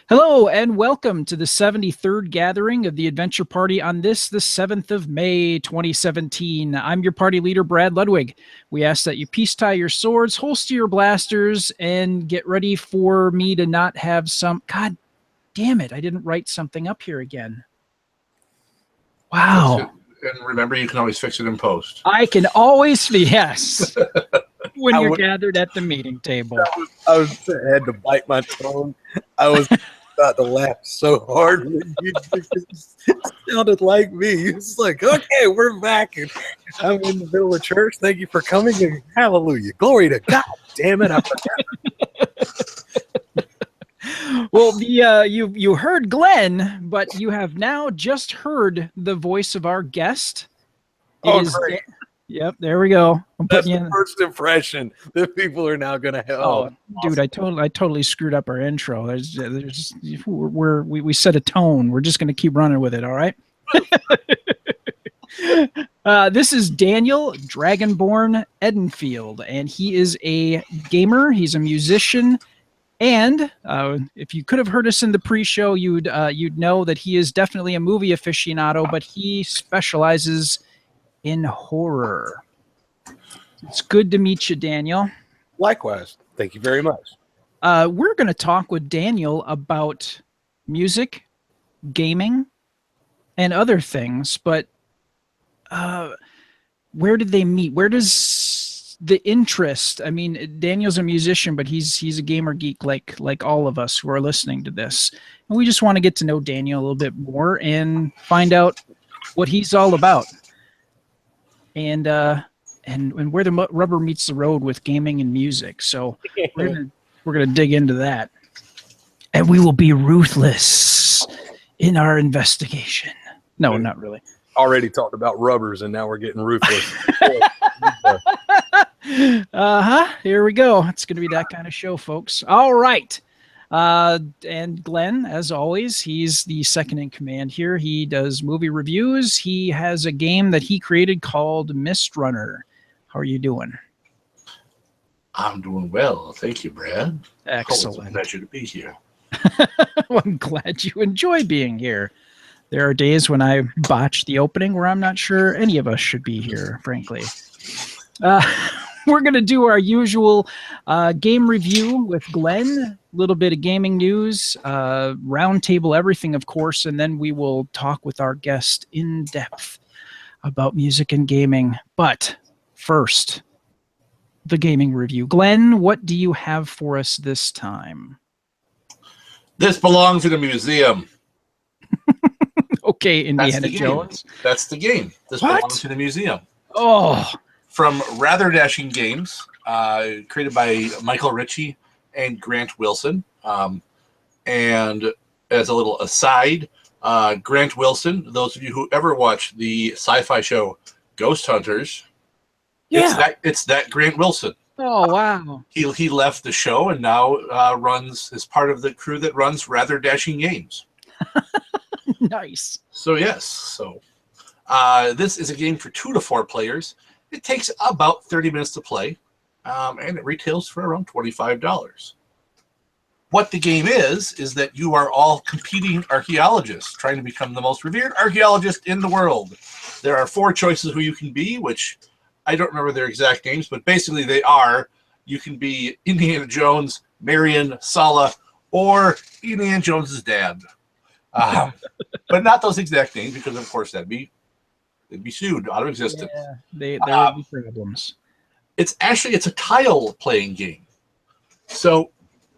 Hello and welcome to the 73rd gathering of the Adventure Party on this, the 7th of May, 2017. I'm your party leader, Brad Ludwig. We ask that you peace tie your swords, holster your blasters, and get ready for me to not have some... God damn it, I didn't write something up here again. Wow. And remember, you can always fix it in post. I can always... Yes. When you're gathered at the meeting table. I had to bite my tongue. I was about to laugh so hard when you just sounded like me. It's like, okay, we're back, and I'm in the middle of church. Thank you for coming, and hallelujah, glory to God. Damn it, I forgot. Well, you heard Glenn, but you have now just heard the voice of our guest. Great. Yep, there we go. That's the first impression that people are now going to have. Oh, dude, I totally screwed up our intro. We set a tone. We're just going to keep running with it, all right? This is Daniel Dragonborn Edenfield, and he is a gamer. He's a musician, and if you could have heard us in the pre-show, you'd know that he is definitely a movie aficionado, but he specializes in horror. It's good to meet you, Daniel. Likewise. Thank you very much. We're going to talk with Daniel about music, gaming, and other things, but where did they meet? Where does the interest... I mean, Daniel's a musician, but he's a gamer geek like all of us who are listening to this. And we just want to get to know Daniel a little bit more and find out what he's all about. And where the rubber meets the road with gaming and music. So we're gonna dig into that, and we will be ruthless in our investigation. No, not really. Already talked about rubbers, and now we're getting ruthless. Here we go. It's gonna be that kind of show, folks. All right. And Glenn, as always, he's the second in command here. He does movie reviews. He has a game that he created called Mist Runner. How are you doing? I'm doing well. Thank you, Brad. Excellent. It's a pleasure to be here. Well, I'm glad you enjoy being here. There are days when I botch the opening where I'm not sure any of us should be here, frankly. We're going to do our usual game review with Glenn, a little bit of gaming news, roundtable everything, of course, and then we will talk with our guest in depth about music and gaming. But first, the gaming review. Glenn, what do you have for us this time? This belongs in a museum. Okay, Indiana Jones. That's the game. This belongs in a museum. Oh. From Rather Dashing Games, created by Michael Ritchie and Grant Wilson. And as a little aside, Grant Wilson, those of you who ever watched the sci-fi show Ghost Hunters, it's that Grant Wilson. Oh, wow. He left the show and now is part of the crew that runs Rather Dashing Games. Nice. So yes, this is a game for 2 to 4 players. It takes about 30 minutes to play, and it retails for around $25. What the game is that you are all competing archaeologists trying to become the most revered archaeologist in the world. There are 4 choices who you can be, which I don't remember their exact names, but basically you can be Indiana Jones, Marion, Sala, or Indiana Jones's dad. But not those exact names, because of course they'd be sued out of existence. Yeah, there would be problems. It's a tile playing game. So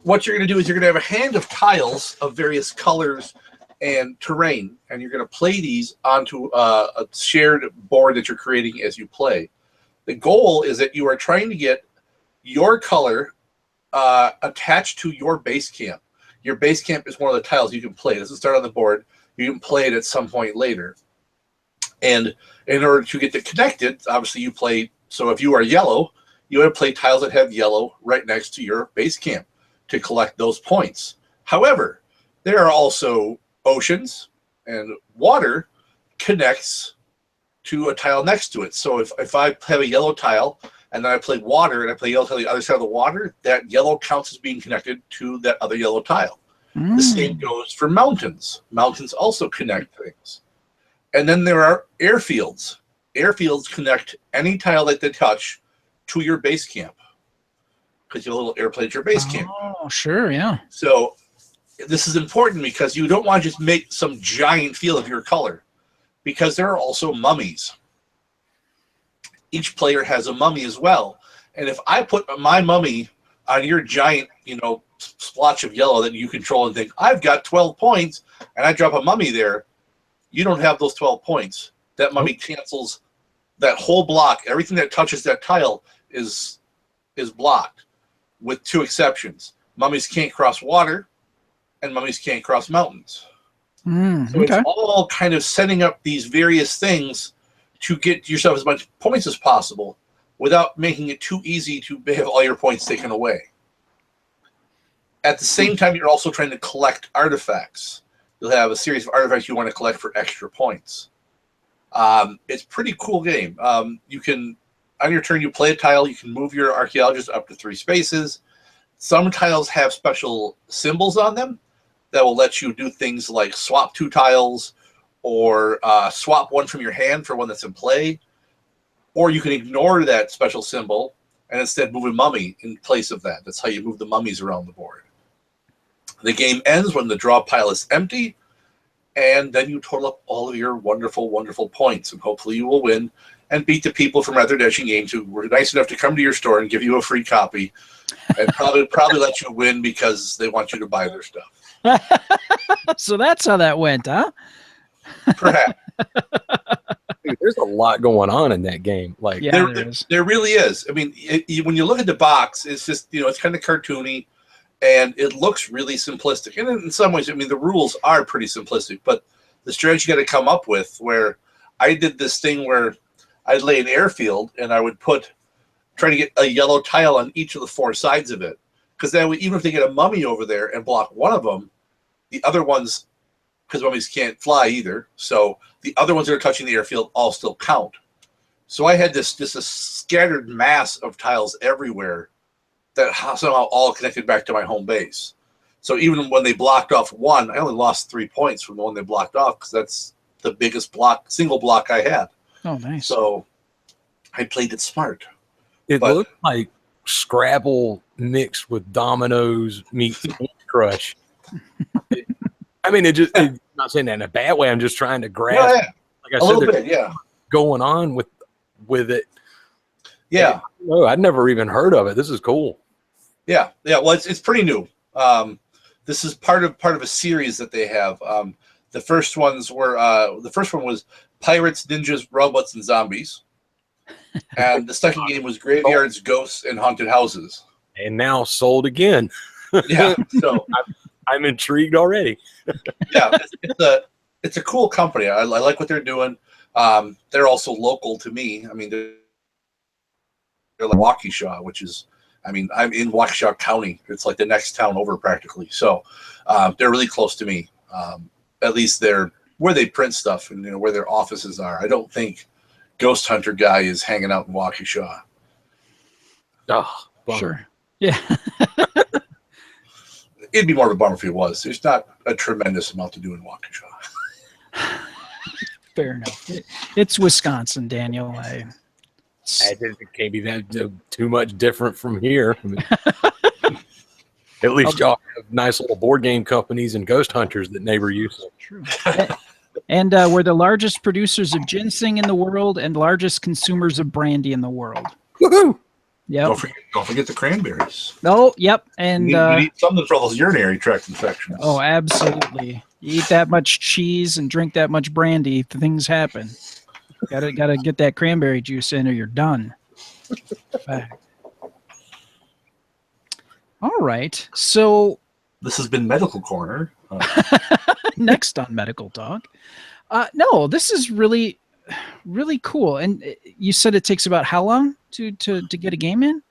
what you're going to do is you're going to have a hand of tiles of various colors and terrain, and you're going to play these onto a shared board that you're creating as you play. The goal is that you are trying to get your color attached to your base camp. Your base camp is one of the tiles you can play. It doesn't start on the board. You can play it at some point later. And in order to get it connected, obviously you play. So if you are yellow, you want to play tiles that have yellow right next to your base camp to collect those points. However, there are also oceans, and water connects to a tile next to it. So if I have a yellow tile and then I play water and I play yellow tile on the other side of the water, that yellow counts as being connected to that other yellow tile. The same goes for mountains. Mountains also connect things. And then there are airfields. Airfields connect any tile that they touch to your base camp, because your little airplane's your base camp. Oh, sure, yeah. So this is important because you don't want to just make some giant field of your color, because there are also mummies. Each player has a mummy as well. And if I put my mummy on your giant, splotch of yellow that you control and think, I've got 12 points, and I drop a mummy there, you don't have those 12 points. That mummy cancels that whole block. Everything that touches that tile is blocked, with two exceptions. Mummies can't cross water, and mummies can't cross mountains. So it's all kind of setting up these various things to get yourself as much points as possible without making it too easy to have all your points taken away. At the same time, you're also trying to collect artifacts. You'll have a series of artifacts you want to collect for extra points. It's a pretty cool game. You can, on your turn, you play a tile. You can move your archaeologist up to 3 spaces. Some tiles have special symbols on them that will let you do things like swap 2 tiles, or swap one from your hand for one that's in play. Or you can ignore that special symbol and instead move a mummy in place of that. That's how you move the mummies around the board. The game ends when the draw pile is empty, and then you total up all of your wonderful, wonderful points, and hopefully you will win and beat the people from Rather Dashing Games who were nice enough to come to your store and give you a free copy, and probably let you win because they want you to buy their stuff. So that's how that went, huh? Perhaps. Dude, there's a lot going on in that game. Like, Yeah, there really is. I mean, when you look at the box, it's just, it's kind of cartoony, and it looks really simplistic. And in some ways, I mean, the rules are pretty simplistic, but the strategy you got to come up with, where I did this thing where I'd lay an airfield and I would try to get a yellow tile on each of the 4 sides of it. Because that way, even if they get a mummy over there and block one of them, the other ones, because mummies can't fly either, so the other ones that are touching the airfield all still count. So I had this a scattered mass of tiles everywhere that somehow all connected back to my home base. So even when they blocked off one, I only lost 3 points from the one they blocked off, because that's the biggest single block I had. Oh, nice. So I played it smart. it looked like Scrabble mixed with dominoes meets Crush. I mean, I'm not saying that in a bad way. I'm just trying to grasp, like I said, there's going on with it. Yeah. No, I'd never even heard of it. This is cool. Yeah. Well, it's pretty new. This is part of a series that they have. The first one was Pirates, Ninjas, Robots, and Zombies, and the second game was Graveyards, Ghosts, and Haunted Houses. And now sold again. Yeah. So I'm intrigued already. Yeah, it's a cool company. I like what they're doing. They're also local to me. I mean, they're like Waukesha, which is, I mean, I'm in Waukesha County. It's like the next town over practically. So they're really close to me. At least they're where they print stuff and where their offices are. I don't think Ghost Hunter guy is hanging out in Waukesha. Oh, bummer. Sure. Yeah. It'd be more of a bummer if it was. There's not a tremendous amount to do in Waukesha. Fair enough. It's Wisconsin, Daniel. It can't be that too much different from here. I mean, at least y'all have nice little board game companies and ghost hunters that neighbor use. True. And we're the largest producers of ginseng in the world and largest consumers of brandy in the world. Woohoo! Yep. Don't forget the cranberries. Oh, yep. And you need something for all those urinary tract infections. Oh, absolutely. You eat that much cheese and drink that much brandy, things happen. Gotta get that cranberry juice in or you're done. All right. So this has been Medical Corner. Next on Medical Talk. No, this is really, really cool. And you said it takes about how long to get a game in?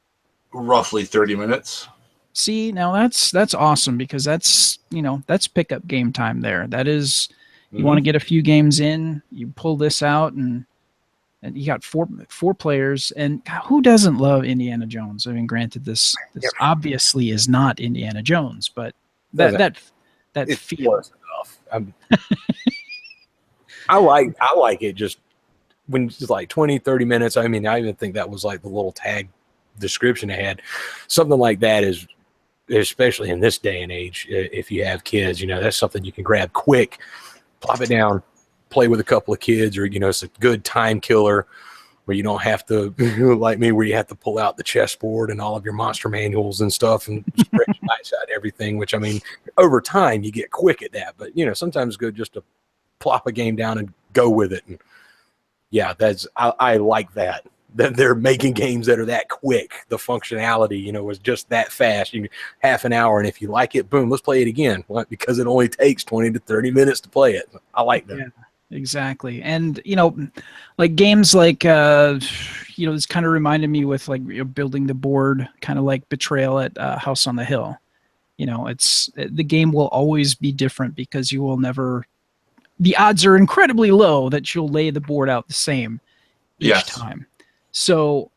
Roughly 30 minutes. See, now that's awesome, because that's pickup game time there. That is, you want to get a few games in, you pull this out, and you got four players. And God, who doesn't love Indiana Jones? I mean, granted, this obviously is not Indiana Jones, but that that It's feel. close enough. I like it just when it's like 20, 30 minutes. I mean, I even think that was like the little tag description it had. Something like that is, especially in this day and age, if you have kids, you know, that's something you can grab quick, plop it down, play with a couple of kids, or, you know, it's a good time killer where you don't have to, like me, where you have to pull out the chessboard and all of your monster manuals and stuff and spread your dice out everything, which, I mean, over time you get quick at that. But, you know, sometimes it's good just to plop a game down and go with it. And yeah, I like that they're making games that are that quick. The functionality, you know, is just that fast. You half an hour, and if you like it, boom, let's play it again. Well, because it only takes 20 to 30 minutes to play it. I like that. Yeah, exactly. And you know, like games like you know, this kind of reminded me with like building the board, kind of like Betrayal at House on the Hill. You know, the game will always be different because you will never. The odds are incredibly low that you'll lay the board out the same each time. So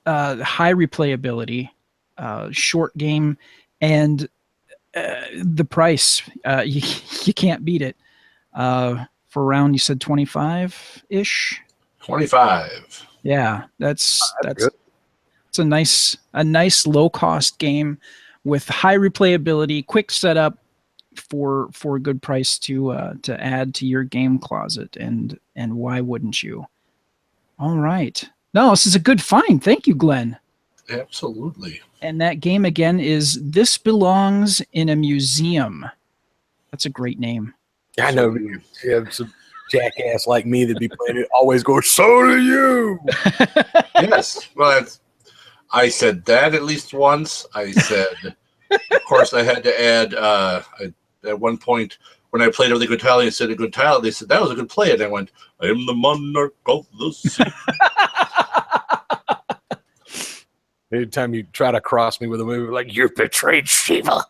high replayability, short game, and the price, you can't beat it. For around, you said 25-ish? 25. Yeah, that's good. It's a nice low cost game with high replayability, quick setup for a good price to add to your game closet, and why wouldn't you? All right. No, this is a good find. Thank you, Glenn. Absolutely. And that game again is This Belongs in a Museum. That's a great name. I know you have some jackass like me that be playing it, always go, so do you. Yes. Well, I said that at least once. I said, of course, I had to add, at one point, when I played with the good tile, I said a good tile. They said, that was a good play. And I went, I am the monarch of the sea. Anytime you try to cross me with a movie, like, you betrayed Shiva.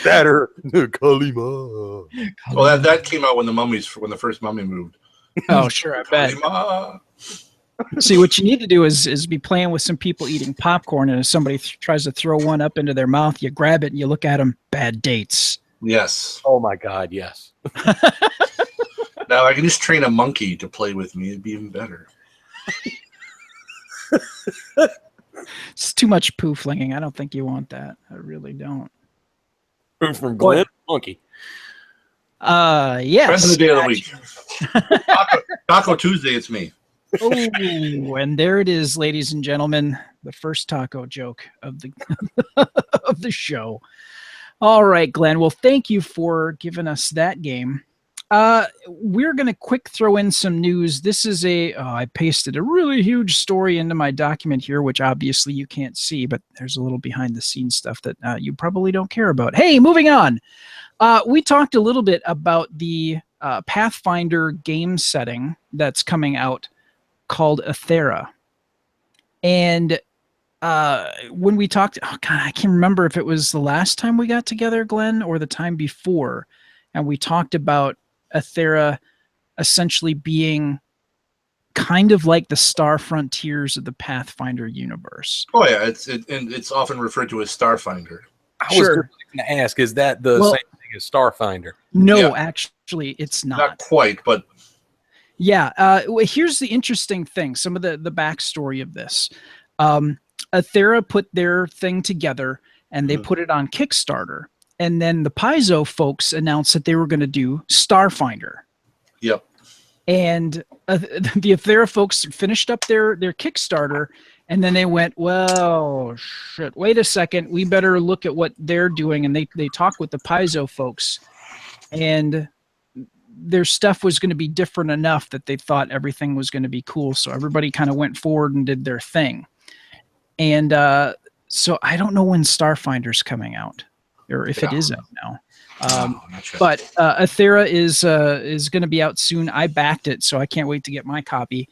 That or Kalima. Well, that came out when the first mummy moved. Oh, sure, I bet. Kalima. See, what you need to do is be playing with some people eating popcorn, and if somebody tries to throw one up into their mouth, you grab it and you look at them. Bad dates. Yes. Oh my God, yes. Now I can just train a monkey to play with me. It'd be even better. It's too much poo flinging. I don't think you want that. I really don't. From Glenn, monkey. Yes. Best of the day of the week. Taco Tuesday, it's me. Oh, and there it is, ladies and gentlemen, the first taco joke of the of the show. All right, Glenn. Well, thank you for giving us that game. We're going to quick throw in some news. This is I pasted a really huge story into my document here, which obviously you can't see, but there's a little behind the scenes stuff that you probably don't care about. Hey, moving on. We talked a little bit about the Pathfinder game setting that's coming out called Aethera. And when we talked, oh God, I can't remember if it was the last time we got together, Glenn, or the time before, and we talked about Aethera essentially being kind of like the Star Frontiers of the Pathfinder universe. Oh yeah, it's often referred to as Starfinder. I was going to ask, is that the same thing as Starfinder? No, Yeah. Actually, it's not. Not quite, but yeah. Here's the interesting thing. Some of the backstory of this. Aethera put their thing together, and they put it on Kickstarter. And then the Paizo folks announced that they were going to do Starfinder. Yep. And the Aethera folks finished up their Kickstarter, and then they went, well, shit, wait a second. We better look at what they're doing. And they talked with the Paizo folks, and their stuff was going to be different enough that they thought everything was going to be cool. So everybody kind of went forward and did their thing. And so I don't know when Starfinder's coming out, or if it is out now. But Aethera is going to be out soon. I backed it, so I can't wait to get my copy.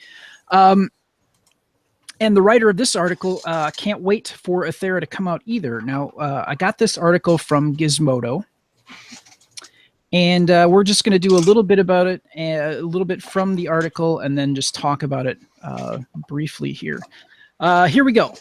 And the writer of this article can't wait for Aethera to come out either. Now, I got this article from Gizmodo, and we're just going to do a little bit about it, a little bit from the article, and then just talk about it briefly here. Here we go.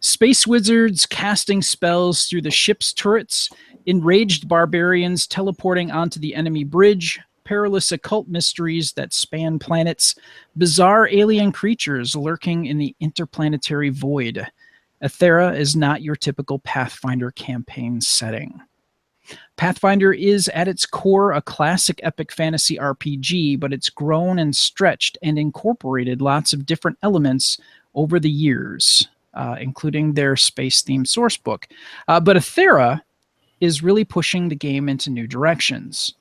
Space wizards casting spells through the ship's turrets, enraged barbarians teleporting onto the enemy bridge, perilous occult mysteries that span planets, bizarre alien creatures lurking in the interplanetary void. Ethera is not your typical Pathfinder campaign setting. Pathfinder is at its core a classic epic fantasy RPG, but it's grown and stretched and incorporated lots of different elements over the years, including their space-themed source book. But Ethera is really pushing the game into new directions.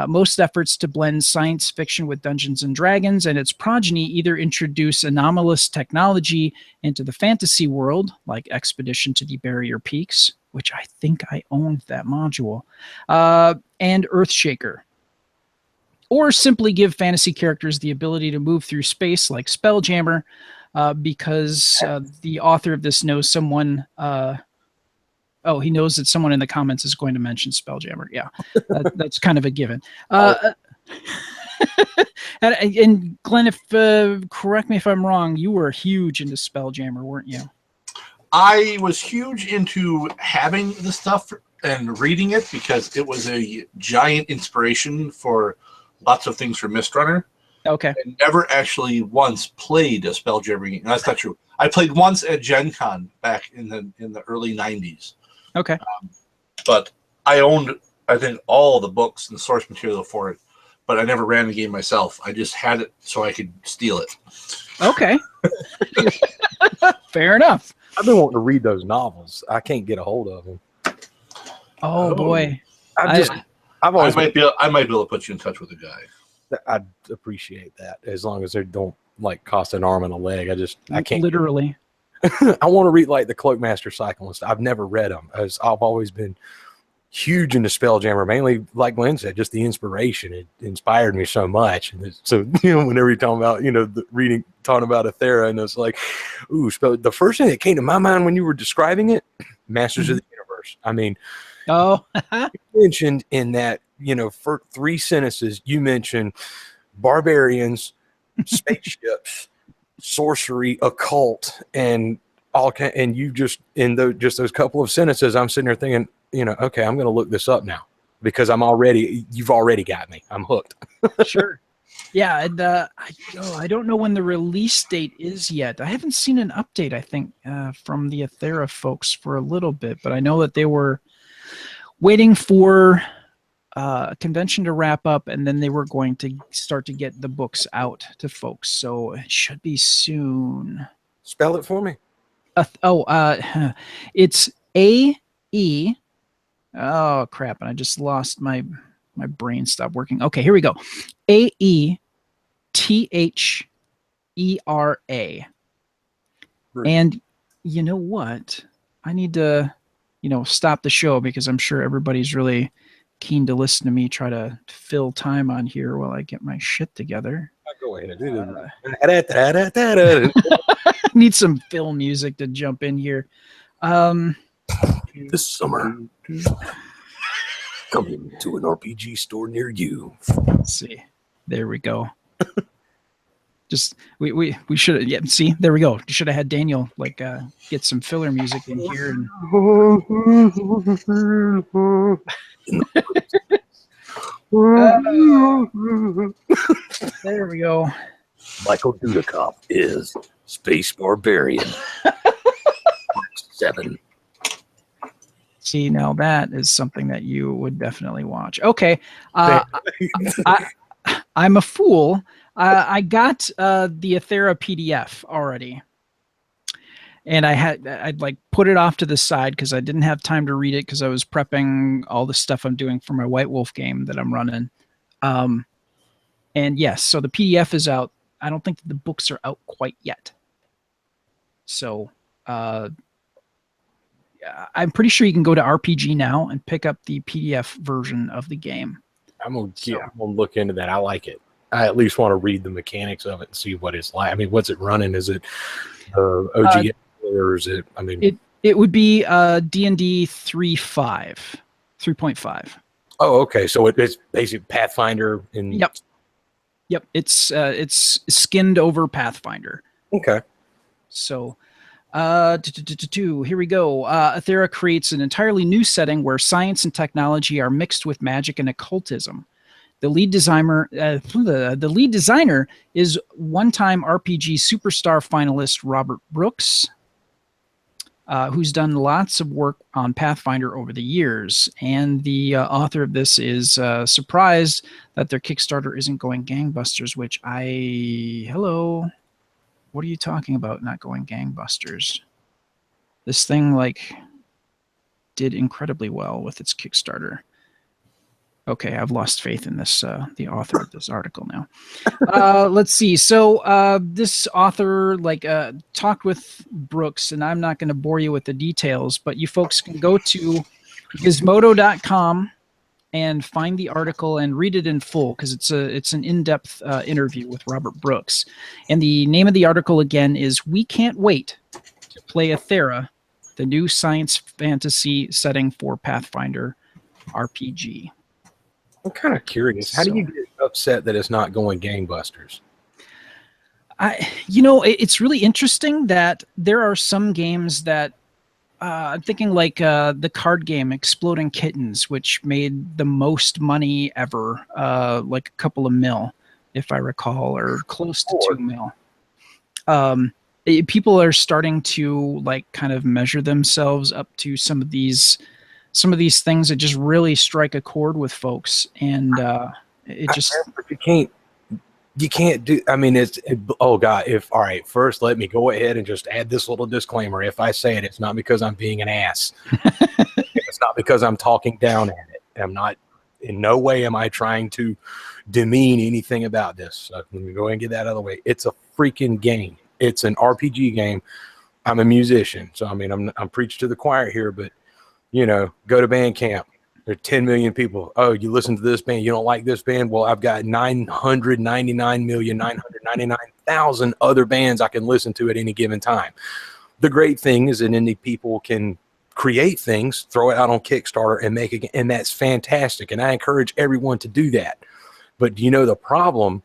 Most efforts to blend science fiction with Dungeons and Dragons and its progeny either introduce anomalous technology into the fantasy world, like Expedition to the Barrier Peaks, which I think I owned that module, and Earthshaker. Or simply give fantasy characters the ability to move through space like Spelljammer, because the author of this knows someone... he knows that someone in the comments is going to mention Spelljammer. Yeah, that's kind of a given. And Glenn, if correct me if I'm wrong, you were huge into Spelljammer, weren't you? I was huge into having the stuff and reading it because it was a giant inspiration for lots of things for Mistrunner. Okay. I never actually once played a Spelljammer game. No, that's not true. I played once at Gen Con back in the early 90s. Okay. But I owned, I think, all the books and the source material for it, but I never ran the game myself. I just had it so I could steal it. Okay. Fair enough. I've been wanting to read those novels. I can't get a hold of them. Oh boy. I might be able to put you in touch with a guy. I'd appreciate that as long as they don't like cost an arm and a leg. I can't literally. I want to read like the Cloakmaster Cyclist. I've never read them. I've always been huge into Spelljammer, mainly like Glenn said, just the inspiration. It inspired me so much. And so, whenever you're talking about, talking about Ethera, and it's like, ooh, the first thing that came to my mind when you were describing it, Masters of the Universe. I mean, you mentioned in that, for 3 sentences, you mentioned barbarians, spaceships, sorcery, occult, and all and you just in those couple of sentences, I'm sitting there thinking, okay, I'm going to look this up now because you've already got me. I'm hooked. Sure. Yeah, and I don't know when the release date is yet. I haven't seen an update, I think, from the Ethera folks for a little bit, but I know that they were waiting for a convention to wrap up, and then they were going to start to get the books out to folks. So it should be soon. Spell it for me. It's A-E. Oh, crap. And I just lost my brain stopped working. Okay, here we go. A-E-T-H-E-R-A. And you know what? I need to, stop the show because I'm sure everybody's really keen to listen to me try to fill time on here while I get my shit together. Go ahead. Need some fill music to jump in here. This summer, coming to an RPG store near you. Let's see. There we go. Just we should have see, there we go. Should have had Daniel get some filler music in here. There we go. Michael Dudikoff is Space Barbarian. 7. See, now that is something that you would definitely watch. Okay. I'm a fool. I got the Ethera PDF already. And I'd put it off to the side because I didn't have time to read it because I was prepping all the stuff I'm doing for my White Wolf game that I'm running. And yes, so the PDF is out. I don't think the books are out quite yet. So I'm pretty sure you can go to RPG Now and pick up the PDF version of the game. I'm gonna look into that. I like it. I at least want to read the mechanics of it and see what it's like. I mean, what's it running? Is it OG or is it? I mean, it would be D&D 3.5. Oh, okay. So it's basic Pathfinder. Yep. It's skinned over Pathfinder. Okay. So, Here we go. Athera creates an entirely new setting where science and technology are mixed with magic and occultism. The lead designer is one-time RPG superstar finalist Robert Brooks, who's done lots of work on Pathfinder over the years. And the author of this is surprised that their Kickstarter isn't going gangbusters, which hello, what are you talking about not going gangbusters? This thing, like, did incredibly well with its Kickstarter. Okay, I've lost faith in this, the author of this article now. Let's see. So this author talked with Brooks, and I'm not going to bore you with the details, but you folks can go to gizmodo.com and find the article and read it in full, because it's an in-depth interview with Robert Brooks. And the name of the article again is "We Can't Wait to Play Athera, the new science fantasy setting for Pathfinder RPG." I'm kind of curious. How do you get upset that it's not going gangbusters? It's really interesting that there are some games that I'm thinking, like the card game Exploding Kittens, which made the most money ever, like a couple of mil, if I recall, or close to 2 mil. People are starting to kind of measure themselves up to some of these things that just really strike a chord with folks, and you can't do. I mean, oh God! All right, first let me go ahead and just add this little disclaimer. If I say it, it's not because I'm being an ass. It's not because I'm talking down at it. I'm not. In no way am I trying to demean anything about this. So let me go ahead and get that out of the way. It's a freaking game. It's an RPG game. I'm a musician, so I mean, I'm preaching to the choir here, but. Go to Bandcamp. There are 10 million people. Oh, you listen to this band. You don't like this band? Well, I've got 999,999,000 other bands I can listen to at any given time. The great thing is that indie people can create things, throw it out on Kickstarter, and make it, and that's fantastic. And I encourage everyone to do that. But the problem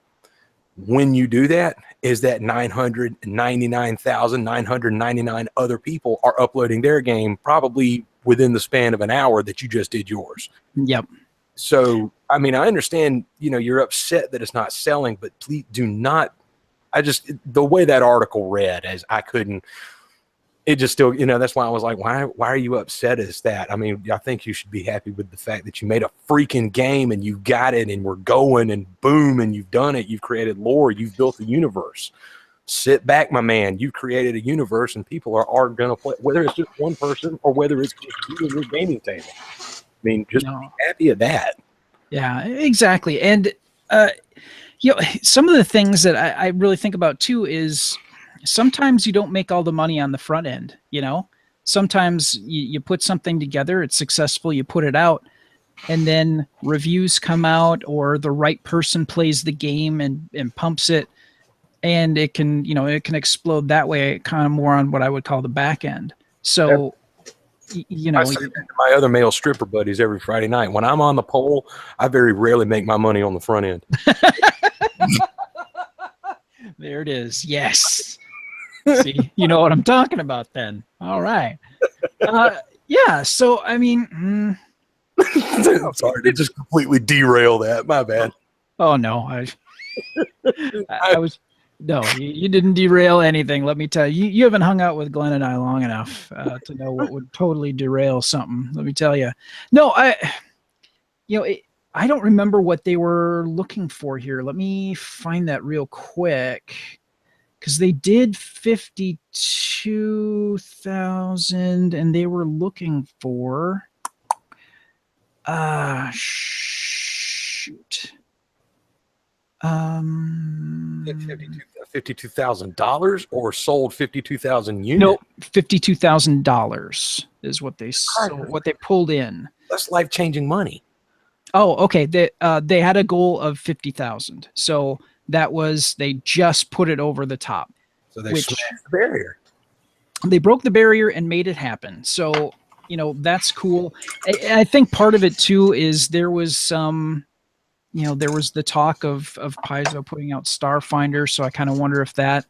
when you do that is that 999,999 other people are uploading their game probably within the span of an hour that you just did yours. Yep. So, I mean, I understand, you're upset that it's not selling, but please do not, the way that article read, as I couldn't, it just still, that's why I was like, why are you upset as that? I mean, I think you should be happy with the fact that you made a freaking game and you got it and we're going and boom, and you've done it. You've created lore. You've built a universe. Sit back, my man. You've created a universe and people are going to play, whether it's just one person or whether it's just you and your gaming table. I mean, just be happy at that. Yeah, exactly. And, some of the things that I really think about too is sometimes you don't make all the money on the front end. Sometimes you put something together, it's successful, you put it out, and then reviews come out or the right person plays the game and pumps it. And it can, it can explode that way, kind of more on what I would call the back end. So, I say to my other male stripper buddies every Friday night, when I'm on the pole, I very rarely make my money on the front end. There it is. Yes. See, you know what I'm talking about then. All right. Yeah. So, I mean, I'm sorry to just completely derail that. My bad. Oh no, I was. No, you didn't derail anything. Let me tell you, you haven't hung out with Glenn and I long enough to know what would totally derail something. Let me tell you. No, I don't remember what they were looking for here. Let me find that real quick, because they did 52,000, and they were looking for. Shoot. $52,000 or sold 52,000 units? No, $52,000 is what they sold, what they pulled in. That's life-changing money. Oh, okay. They had a goal of 50,000, so they just put it over the top. So they smashed the barrier. They broke the barrier and made it happen. So that's cool. I think part of it too is there was some. There was the talk of Paizo putting out Starfinder, so I kind of wonder if that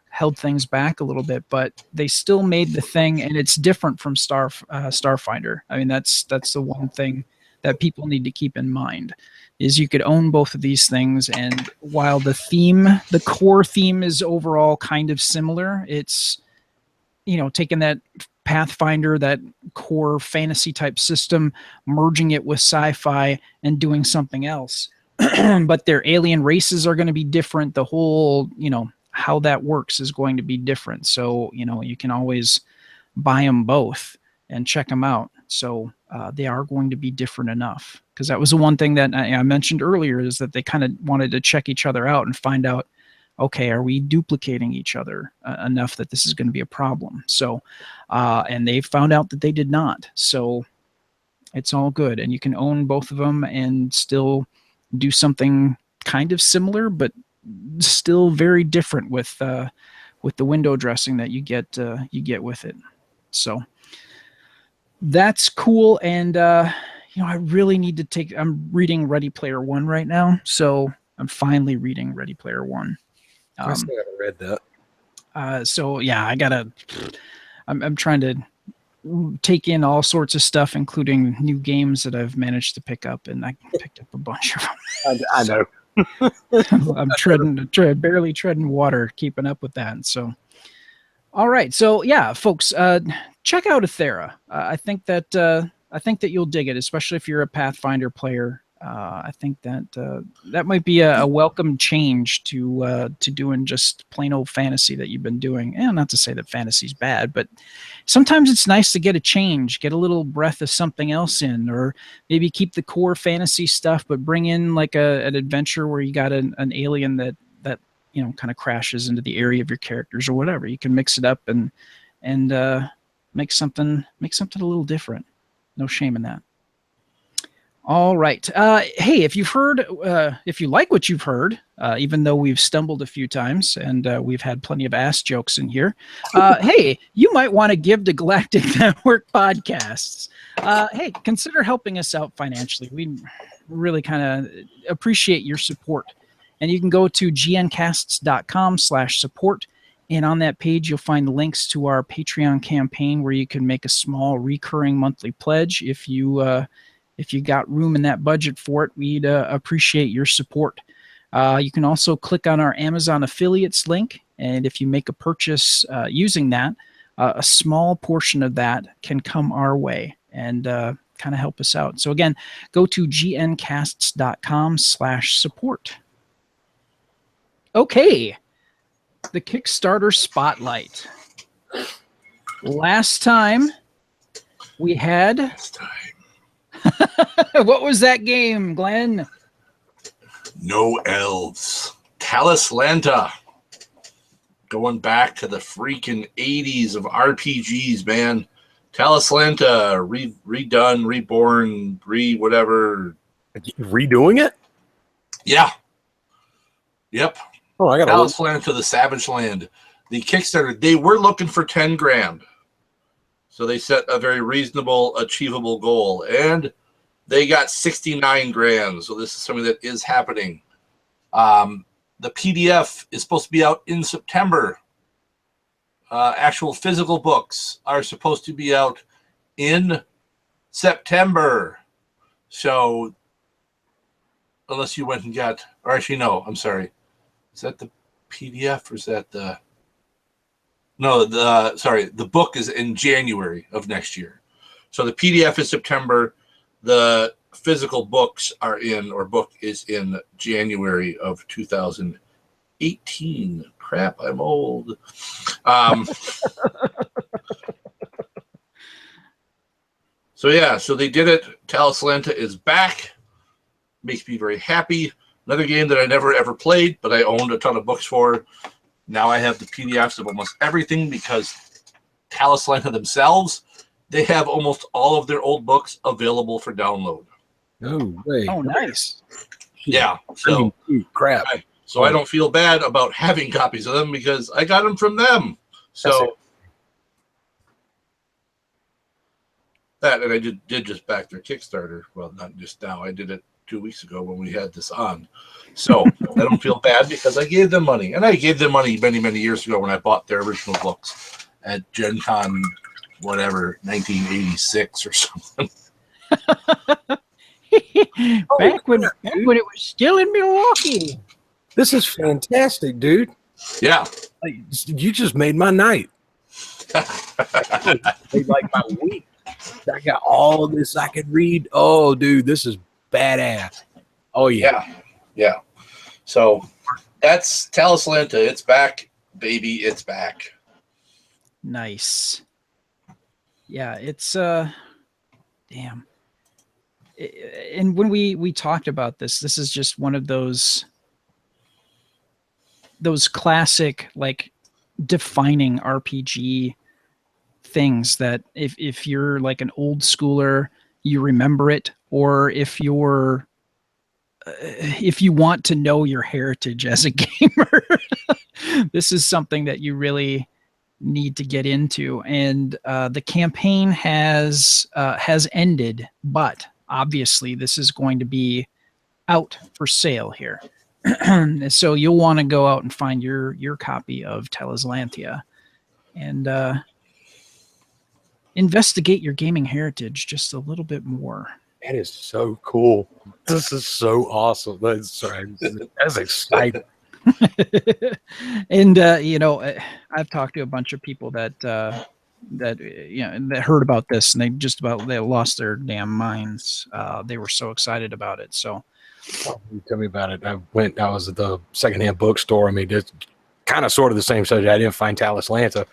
held things back a little bit, but they still made the thing, and it's different from Starfinder. I mean, that's the one thing that people need to keep in mind is you could own both of these things, and while the core theme is overall kind of similar, it's taking that Pathfinder, that core fantasy type system, merging it with sci-fi and doing something else. But their alien races are going to be different. The whole, how that works is going to be different. So, you can always buy them both and check them out. So they are going to be different enough. Because that was the one thing that I mentioned earlier, is that they kind of wanted to check each other out and find out, okay, are we duplicating each other enough that this is going to be a problem? So, and they found out that they did not. So it's all good. And you can own both of them and still do something kind of similar, but still very different with the window dressing that you get with it. So that's cool. And I really need to I'm reading Ready Player One right now, so I'm finally reading Ready Player One. I still haven't read that. So yeah, I'm trying to take in all sorts of stuff, including new games that I've managed to pick up, and I picked up a bunch of them. I know. I'm barely treading water, keeping up with that. So, all right. So yeah, folks, check out Ethera. I think that you'll dig it, especially if you're a Pathfinder player. I think that might be a welcome change to doing just plain old fantasy that you've been doing. And not to say that fantasy's bad, but sometimes it's nice to get a change, get a little breath of something else in, or maybe keep the core fantasy stuff, but bring in like an adventure where you got an alien that kind of crashes into the area of your characters or whatever. You can mix it up and make something a little different. No shame in that. All right. Hey, if you like what you've heard, even though we've stumbled a few times and we've had plenty of ass jokes in here, hey, you might want to give to Galactic Network Podcasts. Hey, consider helping us out financially. We really kind of appreciate your support. And you can go to gncasts.com/support. And on that page, you'll find links to our Patreon campaign where you can make a small recurring monthly pledge if you got room in that budget for it. We'd appreciate your support. You can also click on our Amazon affiliates link, and if you make a purchase using that, a small portion of that can come our way and kind of help us out. So again, go to gncasts.com/support. Okay, the Kickstarter Spotlight. Last time we had... What was that game, Glenn? No Elves. Talislanta. Going back to the freaking 80s of RPGs, man. Talislanta, redone, reborn, whatever. Redoing it? Yeah. Yep. Oh, I got Talislanta, the Savage Land. The Kickstarter, they were looking for 10 grand. So they set a very reasonable, achievable goal. And they got 69 grand. So this is something that is happening. The PDF is supposed to be out in September. Actual physical books are supposed to be out in September. So unless you went and got, or actually, no, I'm sorry. Is that the PDF or is that the... No, the book is in January of next year. So the PDF is September. The physical books book is in January of 2018. Crap, I'm old. So yeah, so they did it. Talislanta is back. Makes me very happy. Another game that I never ever played, but I owned a ton of books for. Now I have the PDFs of almost everything because Talislanta themselves, they have almost all of their old books available for download. No way. Oh, nice. Yeah. So crap. I don't feel bad about having copies of them because I got them from them. So that, and I did just back their Kickstarter. Well, not just now. I did it 2 weeks ago when we had this on. So I don't feel bad because I gave them money. And I gave them money many, many years ago when I bought their original books at Gen Con, whatever, 1986 or something. back when it was still in Milwaukee. This is fantastic, dude. Yeah. Like, you just made my night. Made like my week. I got all of this I could read. Oh, dude, this is badass. Oh, yeah. Yeah. So that's Talislanta. It's back, baby. It's back. Nice. Yeah, it's damn. And when we talked about this is just one of those classic, like, defining RPG things that if you're like an old schooler, you remember it, or if you want to know your heritage as a gamer, this is something that you really need to get into. And the campaign has ended, but obviously this is going to be out for sale here. So you'll want to go out and find your copy of Talislantia and investigate your gaming heritage just a little bit more. That is so cool. This is so awesome. That's exciting. And I've talked to a bunch of people that heard about this, and they lost their damn minds. They were so excited about it. So tell me about it. I was at the secondhand bookstore. I mean, it's kind of sort of the same subject. I didn't find Talislanta,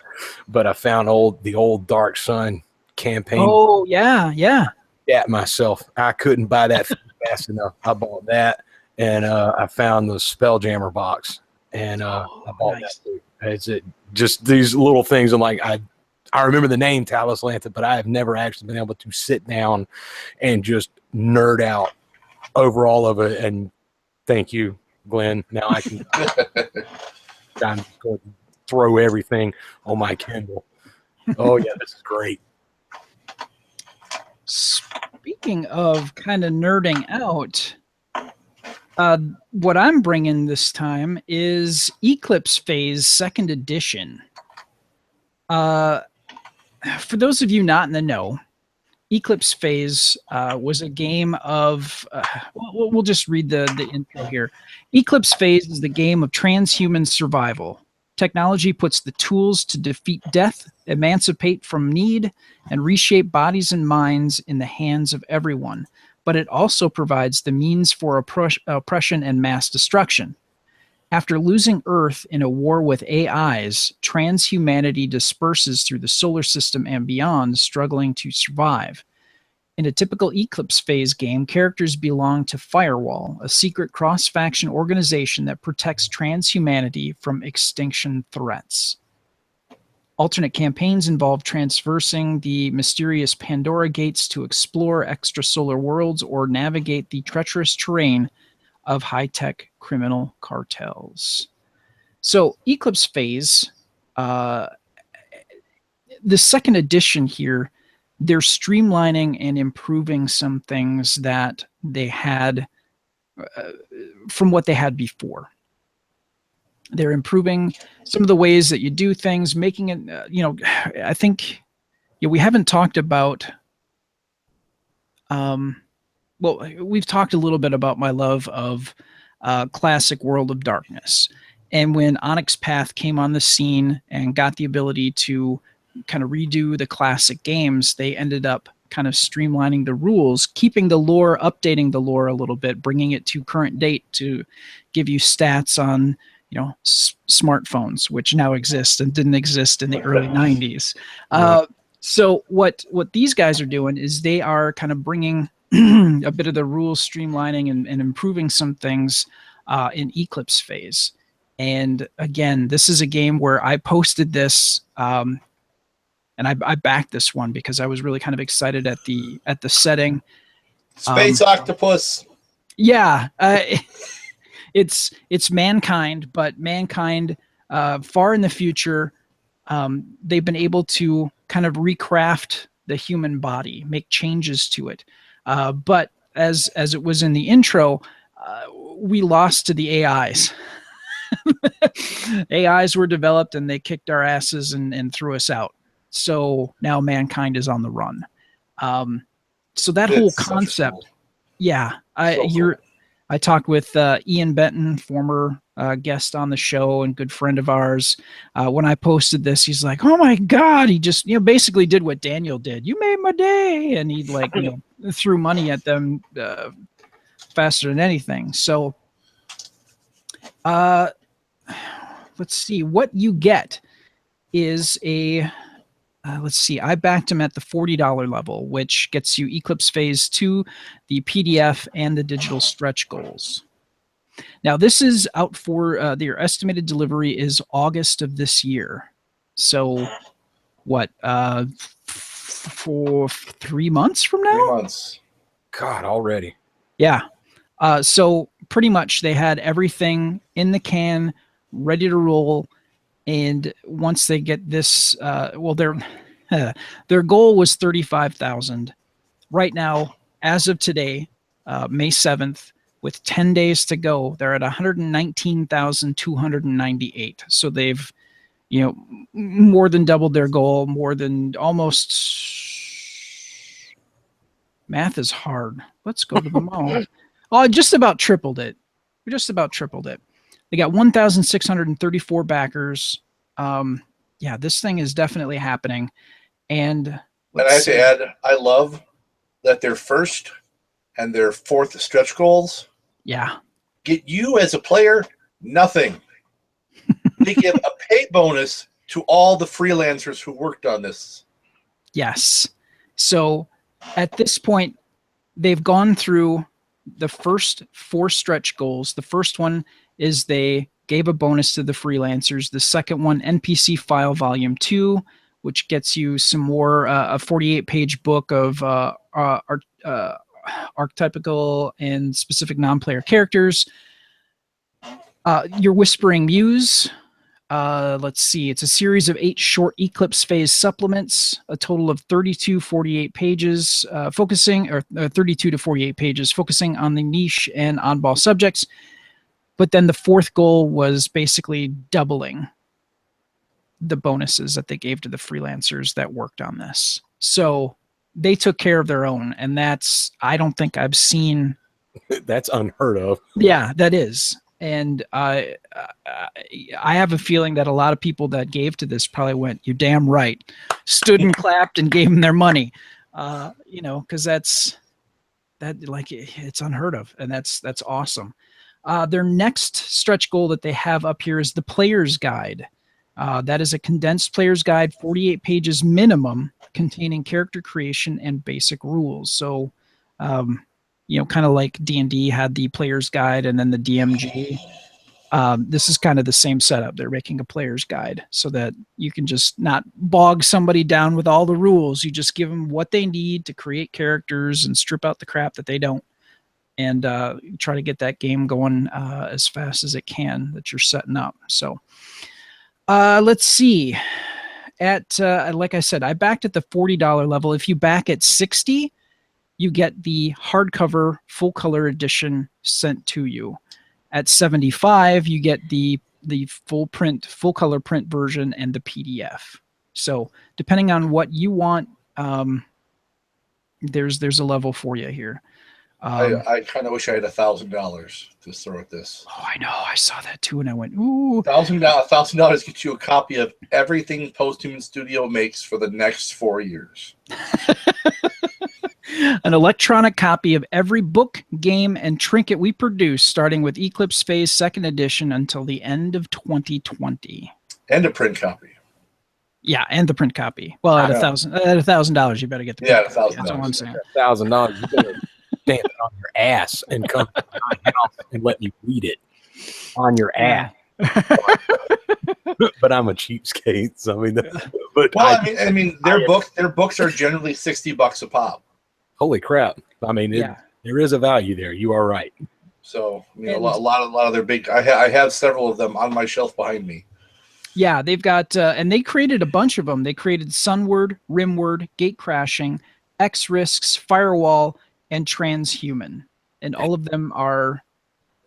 but I found the old Dark Sun campaign. Oh yeah. At myself. I couldn't buy that fast enough. I bought that, and I found the Spelljammer box, and I bought that too. It's just these little things. I'm like, I remember the name Talislanta, but I have never actually been able to sit down and just nerd out over all of it. And thank you, Glenn. Now I can I'm going to throw everything on my Kindle. Oh yeah, this is great. Speaking of kind of nerding out, what I'm bringing this time is Eclipse Phase 2nd Edition. For those of you not in the know, Eclipse Phase was a game of, we'll just read the intro here. Eclipse Phase is the game of transhuman survival. Technology puts the tools to defeat death, emancipate from need, and reshape bodies and minds in the hands of everyone. But it also provides the means for oppression and mass destruction. After losing Earth in a war with AIs, transhumanity disperses through the solar system and beyond, struggling to survive. In a typical Eclipse Phase game, characters belong to Firewall, a secret cross-faction organization that protects transhumanity from extinction threats. Alternate campaigns involve traversing the mysterious Pandora gates to explore extrasolar worlds or navigate the treacherous terrain of high-tech criminal cartels. So Eclipse Phase, the 2nd edition here, they're streamlining and improving some things that they had from what they had before. They're improving some of the ways that you do things, making it, I think we haven't talked about, we've talked a little bit about my love of classic World of Darkness. And when Onyx Path came on the scene and got the ability to kind of redo the classic games, they ended up kind of streamlining the rules, keeping the lore, updating the lore a little bit, bringing it to current date to give you stats on, smartphones, which now exist and didn't exist in the early 90s. So what these guys are doing is they are kind of bringing a bit of the rules streamlining and improving some things in Eclipse Phase. And again, this is a game where I posted this, and I backed this one because I was really kind of excited at the setting. Space octopus. Yeah, it's mankind, but mankind far in the future. They've been able to kind of recraft the human body, make changes to it. But as it was in the intro, we lost to the AIs. AIs were developed and they kicked our asses and threw us out. So now mankind is on the run. So that whole concept, cool. yeah, I talked with Ian Benton, former guest on the show and good friend of ours. When I posted this, he's like, "Oh my God!" He just basically did what Daniel did. You made my day, and he threw money at them faster than anything. So, let's see what you get is a. Let's see. I backed him at the $40 level, which gets you Eclipse Phase 2, the PDF, and the digital stretch goals. Now, this is out for their estimated delivery is August of this year. So, what? For 3 months from now? 3 months. God, already. Yeah. So pretty much they had everything in the can, ready to roll. And once they get this, their goal was 35,000. Right now, as of today, May 7th, with 10 days to go, they're at 119,298. So they've, more than doubled their goal, more than almost. Math is hard. Let's go to them all. Oh, just about tripled it. We just about tripled it. They got 1,634 backers. Yeah, this thing is definitely happening. And I have to add, I love that their first and their fourth stretch goals get you as a player nothing. They give a pay bonus to all the freelancers who worked on this. Yes. So at this point, they've gone through the first 4 stretch goals. The first one is they gave a bonus to the freelancers. The second one, NPC File Volume 2, which gets you some more, a 48-page book of archetypical and specific non-player characters. Your Whispering Muse. Let's see. It's a series of 8 short Eclipse Phase supplements, a total of 32 48 pages, 32 to 48 pages, focusing on the niche and oddball subjects. But then the fourth goal was basically doubling the bonuses that they gave to the freelancers that worked on this. So they took care of their own, and I don't think I've seen. That's unheard of. Yeah, that is. And I have a feeling that a lot of people that gave to this probably went, "You're damn right," stood and clapped and gave them their money, because it's unheard of, and that's awesome. Their next stretch goal that they have up here is the Player's Guide. That is a condensed Player's Guide, 48 pages minimum, containing character creation and basic rules. So, kind of like D&D had the Player's Guide and then the DMG. This is kind of the same setup. They're making a Player's Guide so that you can just not bog somebody down with all the rules. You just give them what they need to create characters and strip out the crap that they don't, and try to get that game going as fast as it can that you're setting up. So let's see. Like I said, I backed at the $40 level. If you back at $60, you get the hardcover full color edition sent to you. At $75, you get the full color print version and the PDF. So depending on what you want, there's a level for you here. I kind of wish I had $1,000 to throw at this. Oh, I know. I saw that too, and I went, ooh. $1,000 gets you a copy of everything Posthuman Studio makes for the next 4 years. An electronic copy of every book, game, and trinket we produce, starting with Eclipse Phase 2nd edition until the end of 2020. And a print copy. Yeah, and the print copy. Well, at $1,000, you better get the print copy. $1,000. That's all I'm saying. $1,000, you better stand it on your ass and come to my house and let me read it on your ass. But I'm a cheapskate, so their books are generally $60 a pop. Holy crap! There is a value there. You are right. So a lot of their big. I have several of them on my shelf behind me. Yeah, they've got and they created a bunch of them. They created Sunward, Rimward, Gate Crashing, X Risks, Firewall, and transhuman, and all of them are.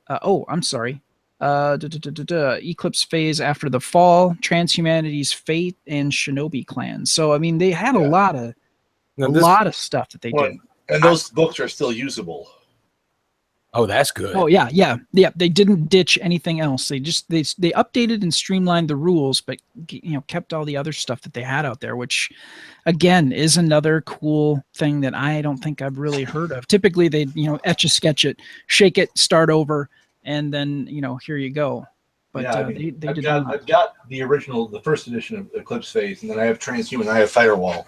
I'm sorry. Eclipse phase after the fall, transhumanity's fate, and shinobi clans. So I mean, they had a lot of stuff that they did. And those books are still usable. Oh, that's good. Oh yeah. They didn't ditch anything else. They just they updated and streamlined the rules, but kept all the other stuff that they had out there, which again is another cool thing that I don't think I've really heard of. Typically, they etch a sketch it, shake it, start over, and then here you go. But I've got the original, the first edition of Eclipse Phase, and then I have Transhuman, I have Firewall.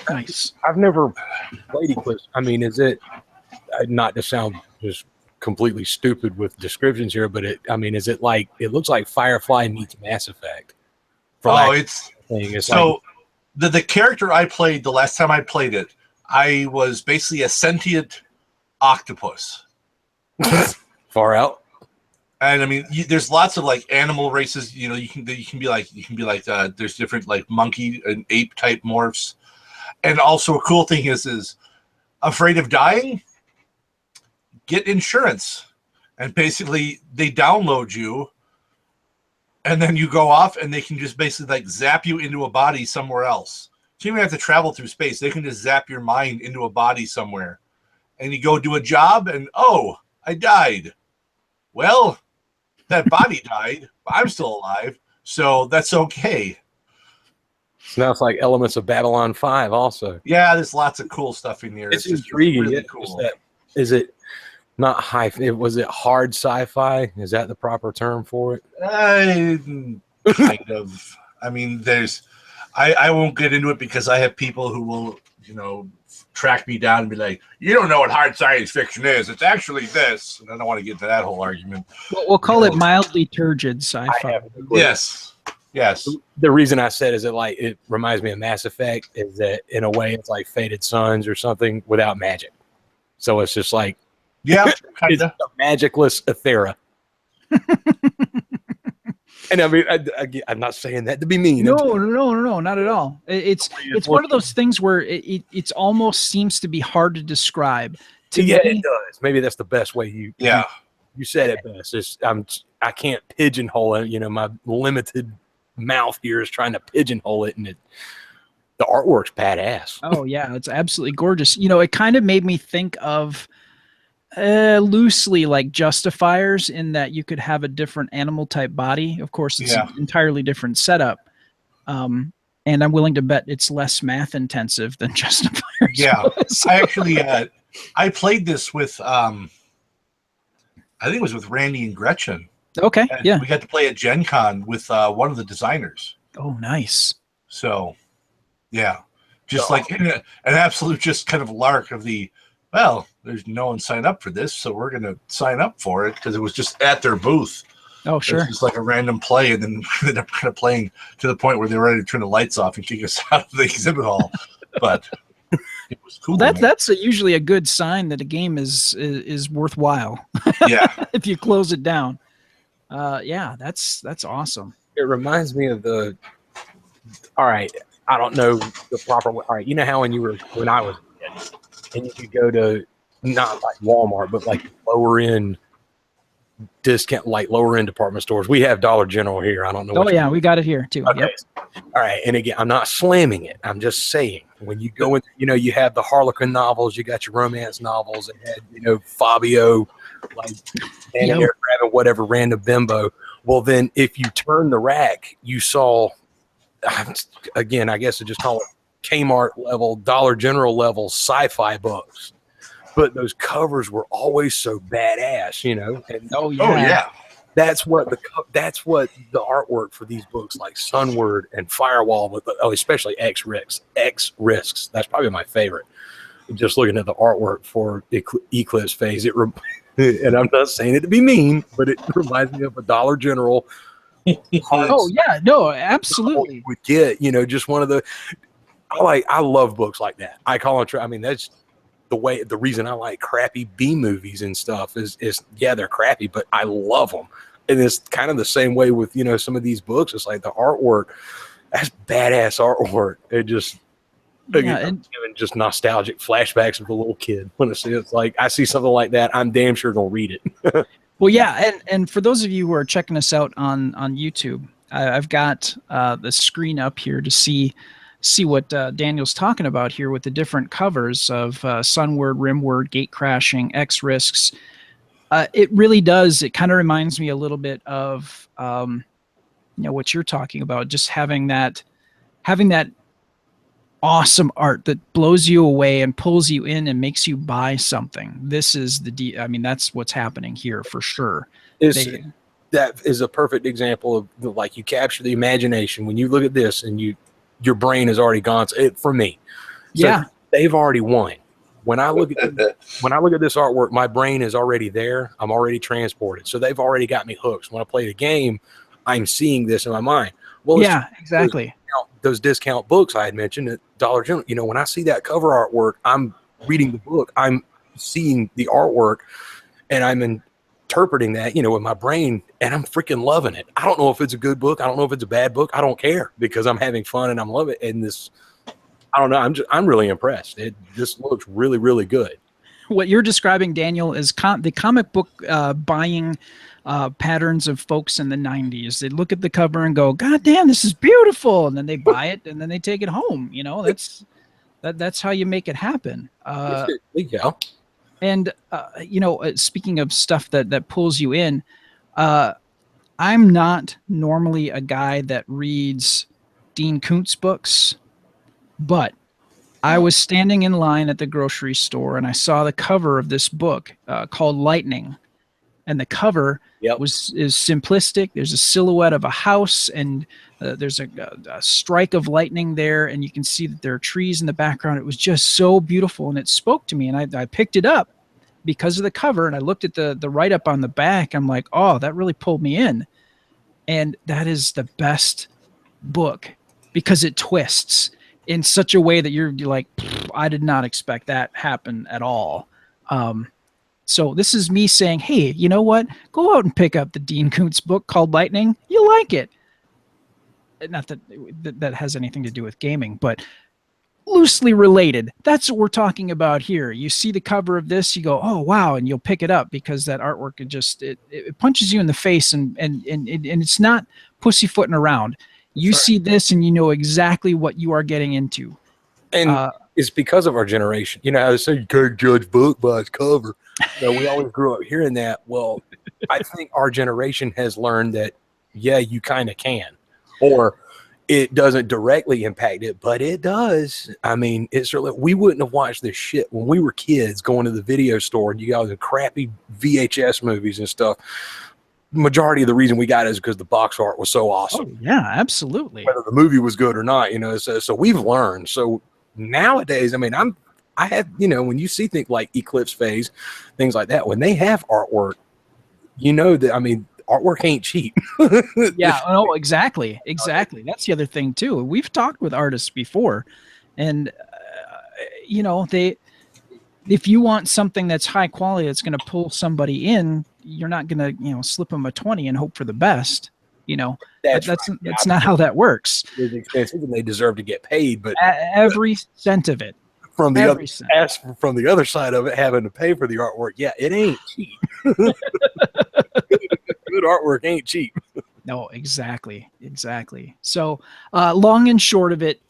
Nice. I've never played Eclipse. I mean, is it? Not to sound just completely stupid with descriptions here, but is it like, it looks like Firefly meets Mass Effect? The character I played the last time I played it, I was basically a sentient octopus. Far out. And I mean, there's lots of like animal races. You can be like there's different like monkey and ape type morphs. And also a cool thing is afraid of dying. Get insurance, and basically they download you, and then you go off, and they can just basically like zap you into a body somewhere else. So you don't have to travel through space. They can just zap your mind into a body somewhere, and you go do a job, and I died. Well, that body died, but I'm still alive, so that's okay. So now it's like elements of Babylon 5 also. Yeah, there's lots of cool stuff in here. It's intriguing. Really cool. Is it not was it hard sci-fi? Is that the proper term for it? Kind of. I mean, I won't get into it because I have people who will, track me down and be like, you don't know what hard science fiction is. It's actually this. And I don't want to get into that whole argument. Well, we'll call it mildly turgid sci-fi. Yes. The reason I said is that it reminds me of Mass Effect is that in a way it's like Fated Suns or something without magic. So it's just like, yeah, it's a magicless Ethera. And I mean, I'm not saying that to be mean. No, not at all. It's one of those things where it almost seems to be hard to describe. It does. Maybe that's the best way you said it best. I can't pigeonhole it. My limited mouth here is trying to pigeonhole it, and the artwork's badass. Oh yeah, it's absolutely gorgeous. It kind of made me think of loosely like Justifiers, in that you could have a different animal type body. Of course, it's an entirely different setup. And I'm willing to bet it's less math intensive than Justifiers. Yeah, I actually I played this with I think it was with Randy and Gretchen. Okay, and we got to play at Gen Con with one of the designers. Oh, nice. So, yeah, just like an absolute just kind of lark of there's no one signed up for this, so we're going to sign up for it because it was just at their booth. Oh, sure. It was just like a random play, and then we ended up kind of playing to the point where they were ready to turn the lights off and kick us out of the exhibit hall. But it was cool. That's usually a good sign that a game is worthwhile. Yeah. If you close it down. That's awesome. It reminds me of all right, I don't know the proper way. All right, you know how when I was a kid, and you could go to not like Walmart, but like lower end department stores. We have Dollar General here. I don't know. Oh yeah, we got it here too. Okay. Yep. All right, and again, I'm not slamming it. I'm just saying when you go in, you have the Harlequin novels, you got your romance novels, and had Fabio, like standing there grabbing whatever random bimbo. Well, then if you turn the rack, you saw, again, I guess I just call it Kmart level, Dollar General level sci-fi books. But those covers were always so badass, And oh yeah, that's what the artwork for these books like Sunward and Firewall, especially X Risks. That's probably my favorite. Just looking at the artwork for Eclipse Phase, and I'm not saying it to be mean, but it reminds me of a Dollar General. Oh yeah, no, absolutely. Would get just one of the. I love books like that. I call it. I mean, that's the reason I like crappy B movies and stuff is they're crappy, but I love them. And it's kind of the same way with some of these books. It's like the artwork, that's badass artwork. It just Yeah, I'm and giving just nostalgic flashbacks of a little kid when I see it's like I see something like that. I'm damn sure gonna read it. well, yeah, and for those of you who are checking us out on YouTube, I've got the screen up here to see what Daniel's talking about here with the different covers of Sunward, Rimward, Gate Crashing, X Risks. It really does. It kind of reminds me a little bit of what you're talking about, just having that awesome art that blows you away and pulls you in and makes you buy something. This is I mean, that's what's happening here for sure. That is a perfect example of like you capture the imagination when you look at this and your brain has already gone for me. So yeah, they've already won. When I look at this artwork, my brain is already there. I'm already transported. So they've already got me hooked. When I play the game, I'm seeing this in my mind. Well, yeah, exactly. Those discount books I had mentioned at Dollar General, when I see that cover artwork, I'm reading the book, I'm seeing the artwork, and I'm interpreting that, with my brain, and I'm freaking loving it. I don't know if it's a good book. I don't know if it's a bad book. I don't care because I'm having fun and I'm loving it. And this, I don't know. I'm really impressed. This looks really, really good. What you're describing, Daniel, is the comic book buying patterns of folks in the 90s. They look at the cover and go, God damn, this is beautiful. And then they buy it and then they take it home. That's how you make it happen. Yeah. And, speaking of stuff that pulls you in, I'm not normally a guy that reads Dean Koontz books, but I was standing in line at the grocery store and I saw the cover of this book called Lightning. And the cover is simplistic. There's a silhouette of a house and there's a strike of lightning there. And you can see that there are trees in the background. It was just so beautiful. And it spoke to me. And I picked it up because of the cover. And I looked at the write-up on the back. I'm like, oh, that really pulled me in. And that is the best book because it twists in such a way that you're like, I did not expect that happen at all. So this is me saying, hey, you know what? Go out and pick up the Dean Koontz book called Lightning. You'll like it. Not that has anything to do with gaming, but loosely related. That's what we're talking about here. You see the cover of this, you go, oh, wow, and you'll pick it up because that artwork, it punches you in the face and it's not pussyfooting around. You see this and you know exactly what you are getting into. And it's because of our generation. How they say you can't judge book by its cover. We always grew up hearing that. Well, I think our generation has learned that, yeah, you kind of can. Or it doesn't directly impact it, but it does. I mean, we wouldn't have watched this shit when we were kids going to the video store and you got the crappy VHS movies and stuff. Majority of the reason we got it is because the box art was so awesome. Oh, yeah, absolutely. Whether the movie was good or not, so we've learned. So nowadays, I mean, I have, when you see things like Eclipse Phase, things like that, when they have artwork, that, I mean, artwork ain't cheap. Yeah, no, exactly. That's the other thing too. We've talked with artists before, and if you want something that's high quality, that's going to pull somebody in, you're not going to, slip them a 20 and hope for the best. That's not how that works. It's expensive and they deserve to get paid, but every cent of it. From the other side of it, having to pay for the artwork, yeah, it ain't cheap. Good artwork ain't cheap. No, exactly. So, long and short of it,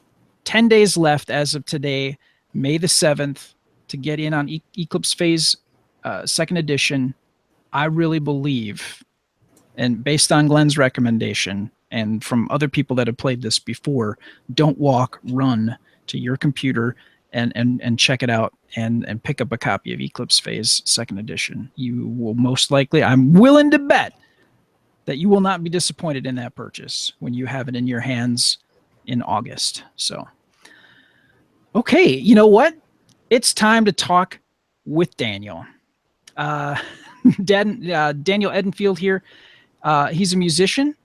10 days left as of today, May the 7th, to get in on Eclipse Phase 2nd edition. I really believe, and based on Glenn's recommendation and from other people that have played this before, don't walk, run to your computer and check it out and pick up a copy of Eclipse Phase 2nd edition. You will most likely, I'm willing to bet, that you will not be disappointed in that purchase when you have it in your hands in August. So, okay, you know what? It's time to talk with Daniel. Daniel Edenfield here. He's a musician.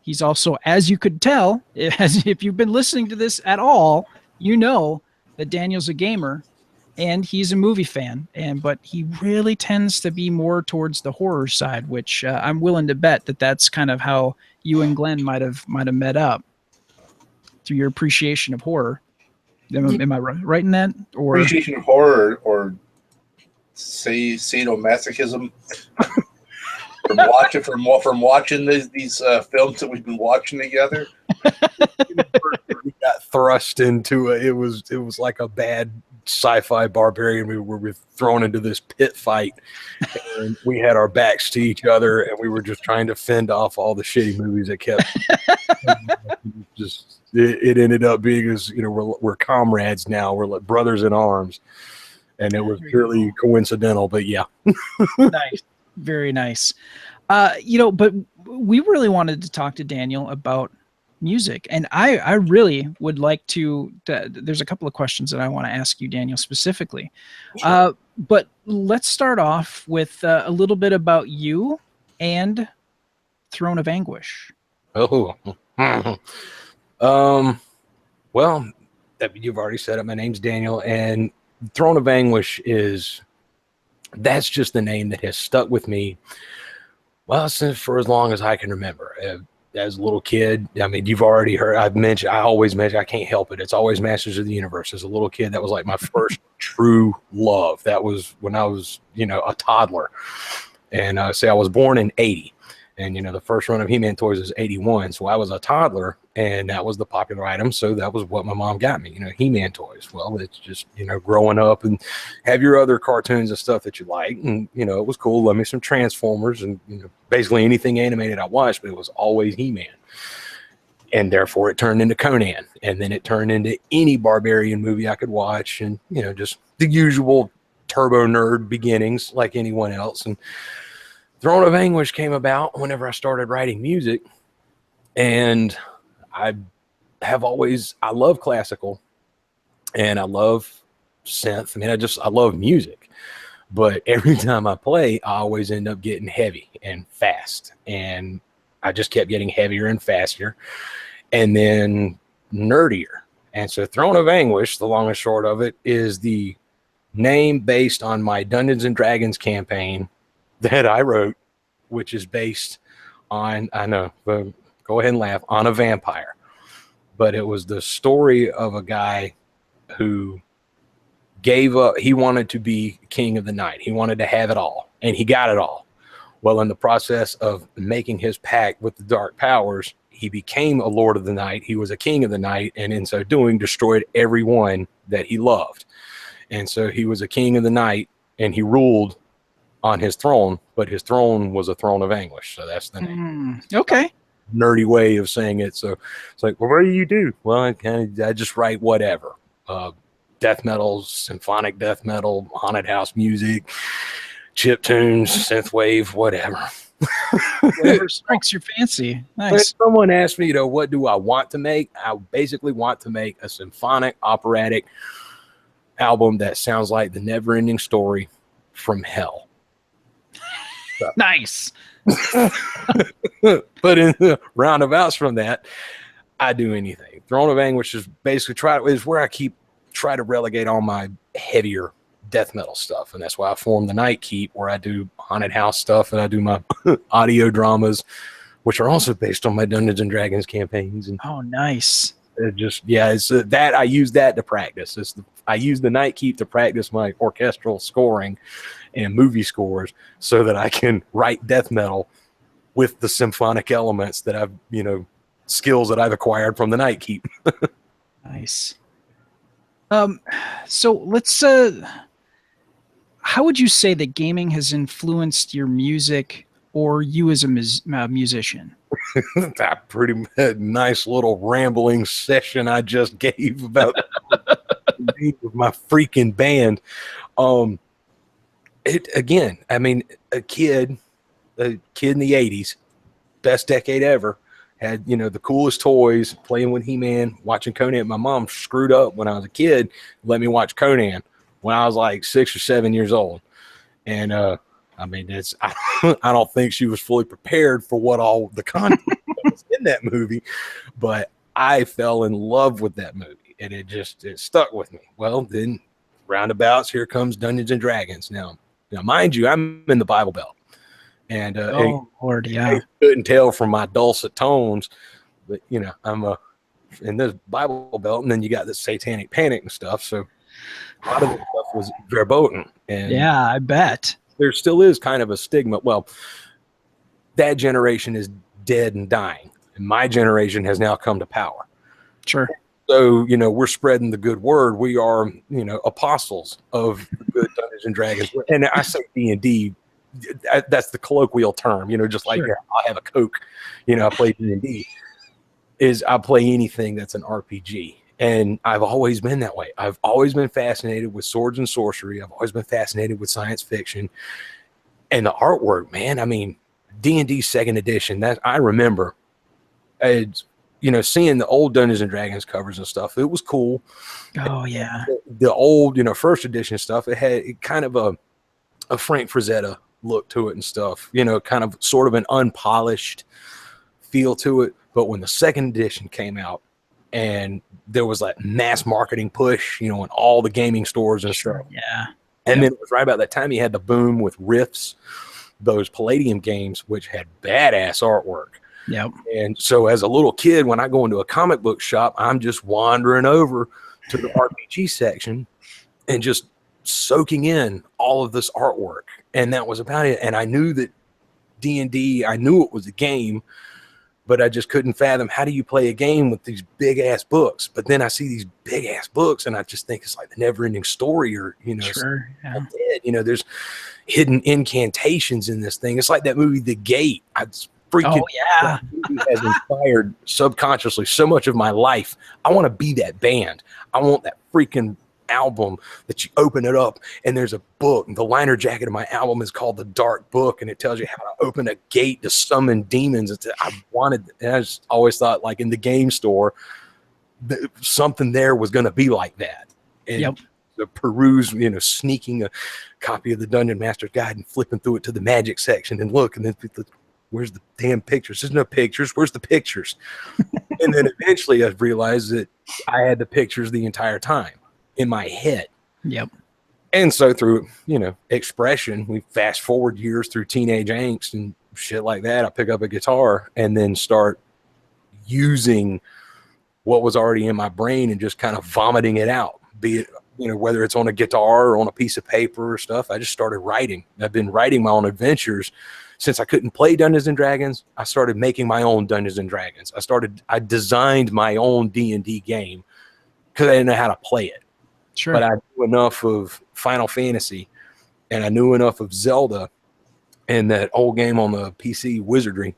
He's also, as you could tell, if you've been listening to this at all, you know that Daniel's a gamer and he's a movie fan. But he really tends to be more towards the horror side, which I'm willing to bet that's kind of how you and Glenn might have met up through your appreciation of horror. Am I right in that? Or appreciation of horror, or say sadomasochism from watching these films that we've been watching together. We got thrust into it. It was like a bad sci-fi barbarian. We were thrown into this pit fight, and we had our backs to each other, and we were just trying to fend off all the shitty movies that kept. It ended up being as we're comrades now. We're like brothers in arms, and it was purely coincidental. But yeah, nice, very nice. But we really wanted to talk to Daniel about music, and I really would like to. There's a couple of questions that I want to ask you, Daniel, specifically. Sure. But let's start off with a little bit about you and Throne of Anguish. Oh, well, you've already said it. My name's Daniel, and Throne of Anguish that's just the name that has stuck with me. Well, since for as long as I can remember. As a little kid, I mean, you've already heard. I always mention. I can't help it. It's always Masters of the Universe. As a little kid, that was like my first true love. That was when I was, a toddler. And say I was born in '80, and the first run of He-Man toys was '81. So I was a toddler, and that was the popular item. So that was what my mom got me. He-Man toys. Well, it's just growing up and have your other cartoons and stuff that you like, and it was cool. Let me some Transformers and basically anything animated I watched, but it was always He-Man. And therefore it turned into Conan, and then it turned into any barbarian movie I could watch, and just the usual turbo nerd beginnings like anyone else. And Throne of Anguish came about whenever I started writing music, and I love classical, and I love synth. I mean, I love music, but every time I play, I always end up getting heavy and fast, and I just kept getting heavier and faster, and then nerdier. And so Throne of Anguish, the long and short of it, is the name based on my Dungeons and Dragons campaign that I wrote, which is based on, I know, go ahead and laugh, on a vampire. But it was the story of a guy who gave up. He wanted to be king of the night. He wanted to have it all, and he got it all. Well, in the process of making his pact with the dark powers, he became a lord of the night. He was a king of the night, and in so doing, destroyed everyone that he loved. And so he was a king of the night, and he ruled on his throne, but his throne was a throne of anguish. So that's the name. Okay. Nerdy way of saying it. So it's like, well, what do you do? Well, I just write whatever. Death metal, symphonic death metal, haunted house music, chip tunes, synthwave, whatever. Whatever strikes your fancy. Nice. When someone asked me, what do I want to make? I basically want to make a symphonic operatic album that sounds like the never-ending story from hell. So. Nice. But in the roundabouts from that, I do anything. Throne of Anguish is basically is where I try to relegate all my heavier death metal stuff, and that's why I formed the Night Keep, where I do haunted house stuff and I do my audio dramas, which are also based on my Dungeons and Dragons campaigns. And oh, nice. It's that I use that to practice. I use the Night Keep to practice my orchestral scoring and movie scores, so that I can write death metal with the symphonic elements that I've, skills that I've acquired from the Night Keep. Nice. So let's, how would you say that gaming has influenced your music or you as a musician? That pretty nice little rambling session I just gave about my freaking band. A kid in the 80s, best decade ever, had, the coolest toys, playing with He-Man, watching Conan. My mom screwed up when I was a kid, let me watch Conan when I was like 6 or 7 years old. And, I don't think she was fully prepared for what all the content was in that movie, but I fell in love with that movie, and it stuck with me. Well, then roundabouts, here comes Dungeons and Dragons. Now, mind you, I'm in the Bible Belt, and Lord, yeah, I couldn't tell from my dulcet tones, but I'm a in this Bible Belt, and then you got the Satanic Panic and stuff. So a lot of the stuff was verboten, and Yeah, I bet. there still is kind of a stigma. Well, that generation is dead and dying, and my generation has now come to power. Sure. So, we're spreading the good word. We are, apostles of the good Dungeons and Dragons. And I say D&D, that's the colloquial term, just like, Sure. yeah, I'll have a Coke, I play D&D, is I play anything that's an RPG. And I've always been that way. I've always been fascinated with swords and sorcery. I've always been fascinated with science fiction. And the artwork, man, I mean, D&D second edition, that I remember, seeing the old Dungeons and Dragons covers and stuff, it was cool. Oh yeah. The old, first edition stuff, it had kind of a Frank Frazetta look to it and stuff, kind of sort of an unpolished feel to it. But when the second edition came out and there was that mass marketing push, in all the gaming stores and stuff. Yeah. And then it was right about that time you had the boom with Rifts, those Palladium games, which had badass artwork. Yep. And so as a little kid, when I go into a comic book shop, I'm just wandering over to the RPG section and just soaking in all of this artwork. And that was about it. And I knew that D&D, I knew it was a game, but I just couldn't fathom, how do you play a game with these big ass books? But then I see these big ass books and I just think it's like the never ending story, or, Sure. Yeah. there's hidden incantations in this thing. It's like that movie, The Gate. Oh yeah. That movie has inspired subconsciously so much of my life. I want to be that band. I want that freaking album that you open it up and there's a book. And the liner jacket of my album is called The Dark Book, and it tells you how to open a gate to summon demons. And I just always thought, like, in the game store, something there was going to be like that. And Yep. the peruse, sneaking a copy of the Dungeon Master's Guide and flipping through it to the magic section and look, and then where's the damn pictures? There's no pictures. Where's the pictures? And then eventually I realized that I had the pictures the entire time in my head. Yep. And so through, expression, we fast forward years through teenage angst and shit like that. I pick up a guitar and then start using what was already in my brain and just kind of vomiting it out, be it, whether it's on a guitar or on a piece of paper or stuff. I just started writing. I've been writing my own adventures. Since I couldn't play Dungeons and Dragons, I started making my own Dungeons and Dragons. I designed my own D&D game because I didn't know how to play it. Sure. But I knew enough of Final Fantasy and I knew enough of Zelda and that old game on the PC, Wizardry.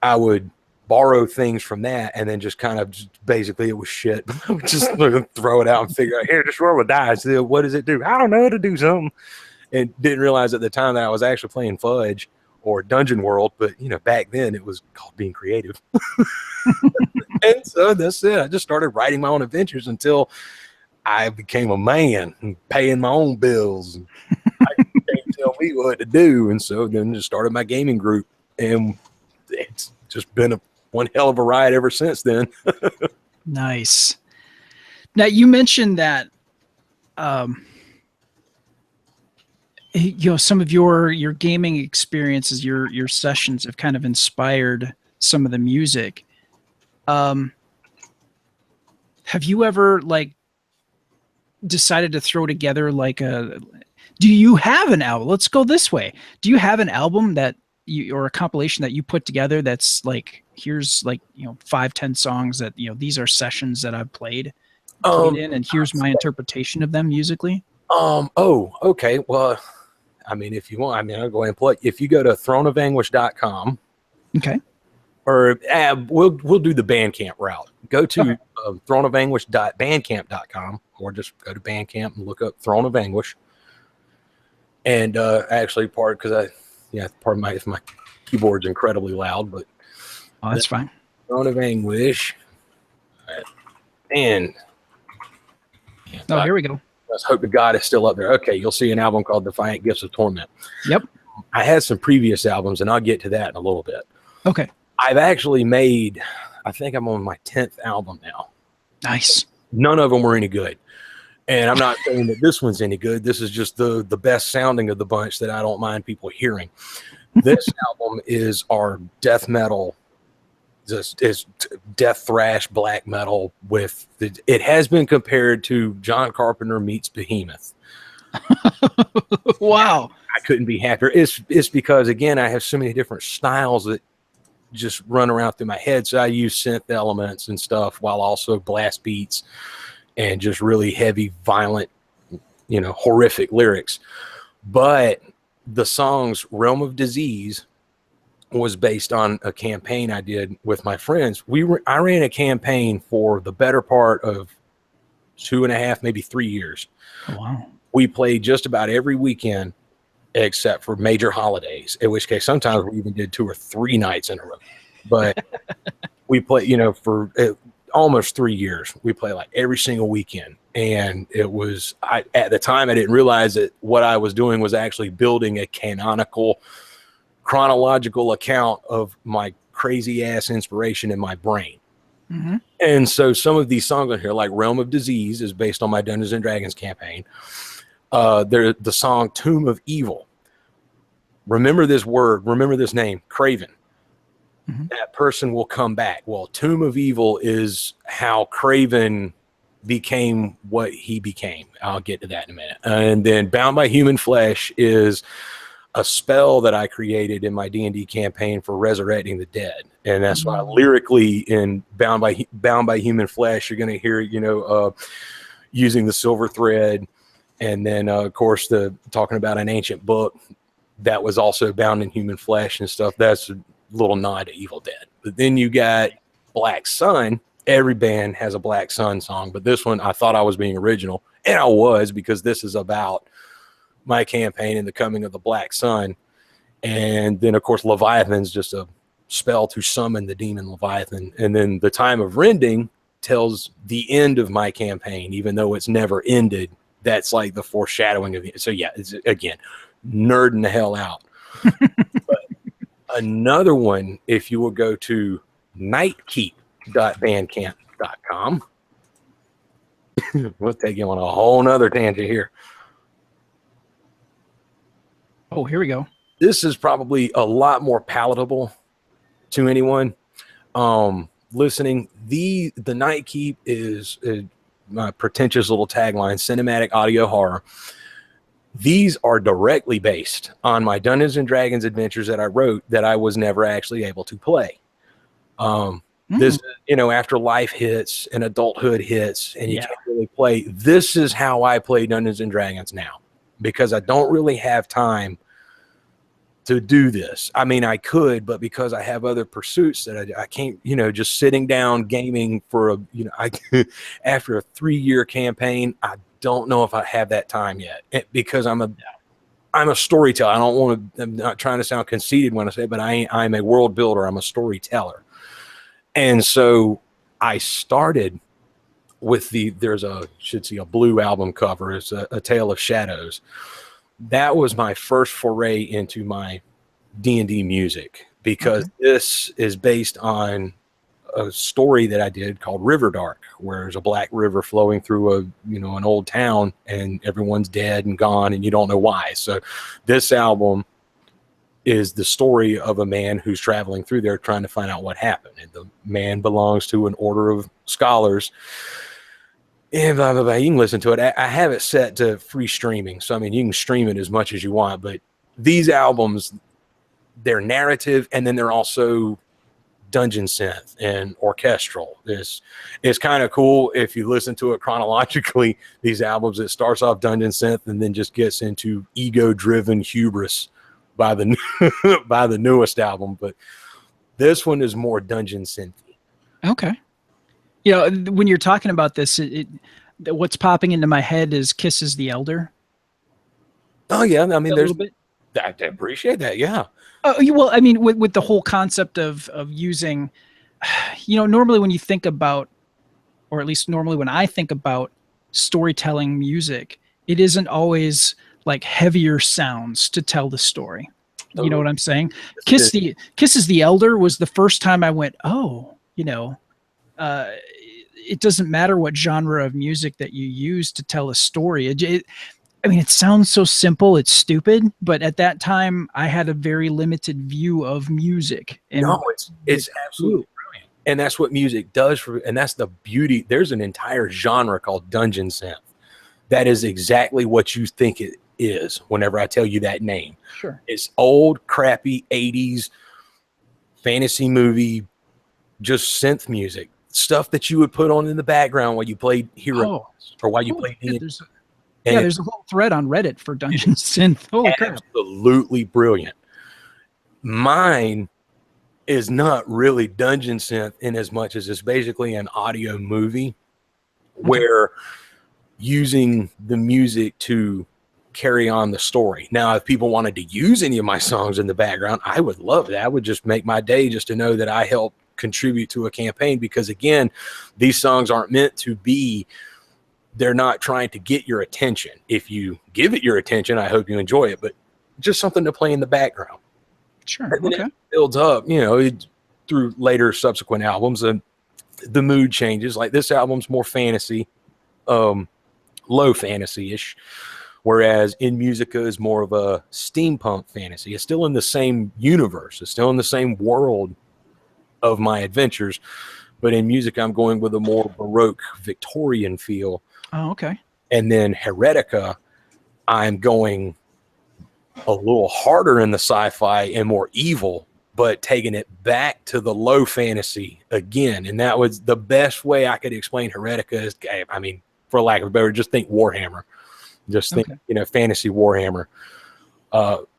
I would borrow things from that and then just kind of basically it was shit. I would just throw it out and figure out, here, just roll a dice. What does it do? I don't know, to do something. And didn't realize at the time that I was actually playing Fudge or Dungeon World, but back then it was called being creative. And so that's it. I just started writing my own adventures until I became a man and paying my own bills. And I can't tell me what to do. And so then just started my gaming group, and it's just been one hell of a ride ever since then. Nice. Now you mentioned that, some of your gaming experiences, your sessions have kind of inspired some of the music. Have you ever decided to throw together do you have an album? Let's go this way. Do you have an album that or a compilation that you put together that's here's 5-10 songs that, these are sessions that I've played in, and here's my interpretation of them musically? Oh, okay. Well, I mean, if you want, I'll go ahead and play. If you go to throneofanguish.com. Okay. Or we'll do the Bandcamp route. Go to throneofanguish.bandcamp.com, or just go to Bandcamp and look up Throne of Anguish. And actually, pardon if my keyboard's incredibly loud, but that's fine. Throne of Anguish. And here we go. Let's hope to God it's still up there. Okay, you'll see an album called Defiant Gifts of Torment. Yep. I had some previous albums, and I'll get to that in a little bit. Okay. I've actually made, I think I'm on my 10th album now. Nice. None of them were any good. And I'm not saying that this one's any good. This is just the best sounding of the bunch that I don't mind people hearing. This album is our death metal It's death thrash black metal with it has been compared to John Carpenter meets Behemoth. Wow. I couldn't be happier. It's because, again, I have so many different styles that just run around through my head. So I use synth elements and stuff while also blast beats and just really heavy, violent, horrific lyrics. But the songs Realm of Disease was based on a campaign I did with my friends. I ran a campaign for the better part of 2.5, maybe 3 years. Oh, wow. We played just about every weekend except for major holidays, in which case sometimes we even did 2 or 3 nights in a row. But we played, for almost 3 years. We played like every single weekend. And it was, at the time, I didn't realize that what I was doing was actually building a canonical, chronological account of my crazy ass inspiration in my brain. Mm-hmm. And so some of these songs on here, like Realm of Disease, is based on my Dungeons and Dragons campaign. The song Tomb of Evil. Remember this word, remember this name, Craven. Mm-hmm. That person will come back. Well, Tomb of Evil is how Craven became what he became. I'll get to that in a minute. And then Bound by Human Flesh is a spell that I created in my D&D campaign for resurrecting the dead. And that's why lyrically in Bound by Human Flesh, you're going to hear, using the silver thread. And then, of course, talking about an ancient book that was also bound in human flesh and stuff. That's a little nod to Evil Dead. But then you got Black Sun. Every band has a Black Sun song, but this one I thought I was being original, and I was, because this is about my campaign and the coming of the Black Sun. And then, of course, Leviathan's just a spell to summon the demon Leviathan. And then the Time of Rending tells the end of my campaign, even though it's never ended. That's like the foreshadowing of it. So yeah, it's, again, nerding the hell out. But another one, if you will go to nightkeep.bandcamp.com, we'll take you on a whole nother tangent here. Oh, here we go. This is probably a lot more palatable to anyone listening. The Nightkeep is my pretentious little tagline, cinematic audio horror. These are directly based on my Dungeons and Dragons adventures that I wrote that I was never actually able to play. This, after life hits and adulthood hits and you can't really play, this is how I play Dungeons and Dragons now, because I don't really have time to do this. I mean, I could, but because I have other pursuits that I can't, just sitting down gaming for after a 3-year campaign, I don't know if I have that time yet, because I'm a storyteller. I'm not trying to sound conceited when I say it, but I'm a world builder. I'm a storyteller. And so I started with there's a blue album cover. It's a Tale of Shadows. That was my first foray into my D&D music, because this is based on a story that I did called River Dark, where there's a black river flowing through an old town, and everyone's dead and gone, and you don't know why. So this album is the story of a man who's traveling through there trying to find out what happened. And the man belongs to an order of scholars. And blah, blah, blah. You can listen to it. I have it set to free streaming. So, I mean, you can stream it as much as you want. But these albums, they're narrative, and then they're also dungeon synth and orchestral. It's kind of cool if you listen to it chronologically. These albums, it starts off dungeon synth and then just gets into ego-driven hubris by the newest album. But this one is more dungeon synthy. Okay. When you're talking about this, what's popping into my head is Kisses the Elder. Oh yeah, I mean, I appreciate that. Yeah. Well, I mean, with the whole concept of using, normally when you think about, or at least normally when I think about storytelling music, it isn't always like heavier sounds to tell the story. You know what I'm saying? Kisses the Elder was the first time I went, it doesn't matter what genre of music that you use to tell a story. It sounds so simple, it's stupid, but at that time I had a very limited view of music. And it's absolutely brilliant. And that's what music does and that's the beauty. There's an entire genre called dungeon synth. That is exactly what you think it is whenever I tell you that name. Sure. It's old, crappy 80s fantasy movie, just synth music. Stuff that you would put on in the background while you played Hero or while you played yeah, D&D. there's a whole thread on Reddit for dungeon synth. Holy crap. Absolutely brilliant. Mine is not really dungeon synth in as much as it's basically an audio movie where using the music to carry on the story. Now, if people wanted to use any of my songs in the background, I would love that. I would just make my day just to know that I helped contribute to a campaign, because again, these songs aren't meant to be, they're not trying to get your attention. If you give it your attention, I hope you enjoy it, but just something to play in the background. Sure. And then it builds up, through later subsequent albums, and the mood changes. Like this album's more fantasy, low fantasy-ish, whereas In Musica is more of a steampunk fantasy. It's still in the same universe. It's still in the same world of my adventures, but in music, I'm going with a more Baroque Victorian feel. Oh, okay. And then Heretica, I'm going a little harder in the sci-fi and more evil, but taking it back to the low fantasy again. And that was the best way I could explain Heretica is, I mean, for lack of a better, just think Warhammer. Just think, fantasy Warhammer.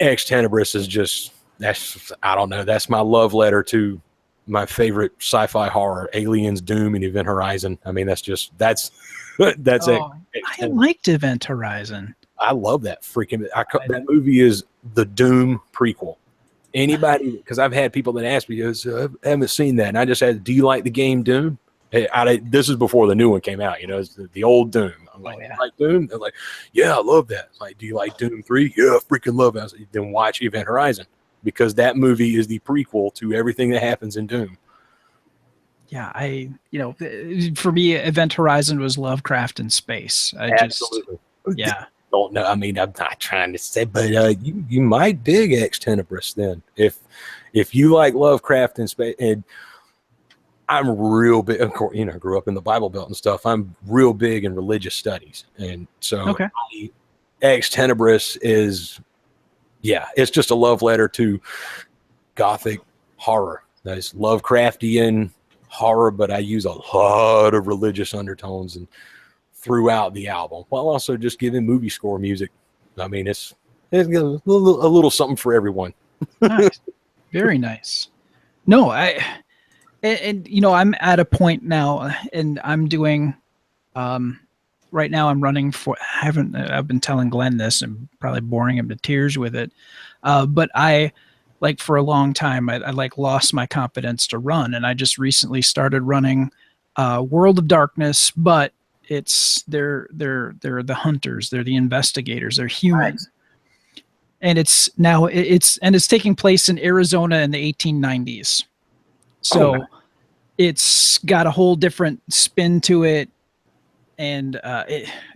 Ex Tenebris is just, I don't know, that's my love letter to my favorite sci-fi horror, Aliens, Doom, and Event Horizon. I mean, that's it. I liked Event Horizon. I love that freaking, that movie is the Doom prequel. Anybody, because I've had people that ask me, I haven't seen that. And I just said, do you like the game Doom? This is before the new one came out, it's the old Doom. I'm like, you like Doom? They're like, yeah, I love that. It's like, do you like Doom 3? Yeah, I freaking love it. I was like, then watch Event Horizon, because that movie is the prequel to everything that happens in Doom. Yeah, for me, Event Horizon was Lovecraft in space. Absolutely. Don't know. I mean, I'm not trying to say, but you might dig Ex Tenebris then, if you like Lovecraft in space. And I'm real big, of course, grew up in the Bible Belt and stuff. I'm real big in religious studies, and so Ex Tenebris is, it's just a love letter to Gothic horror. That is Lovecraftian horror, but I use a lot of religious undertones and throughout the album, while also just giving movie score music. I mean, it's a little something for everyone. Nice. Very nice. No, I'm at a point now, and I'm doing, right now I'm running for, I've been telling Glenn this and probably boring him to tears with it. But I, for a long time, I lost my confidence to run. And I just recently started running, World of Darkness, but they're the hunters, they're the investigators, they're humans. Right. And it's taking place in Arizona in the 1890s. So it's got a whole different spin to it, and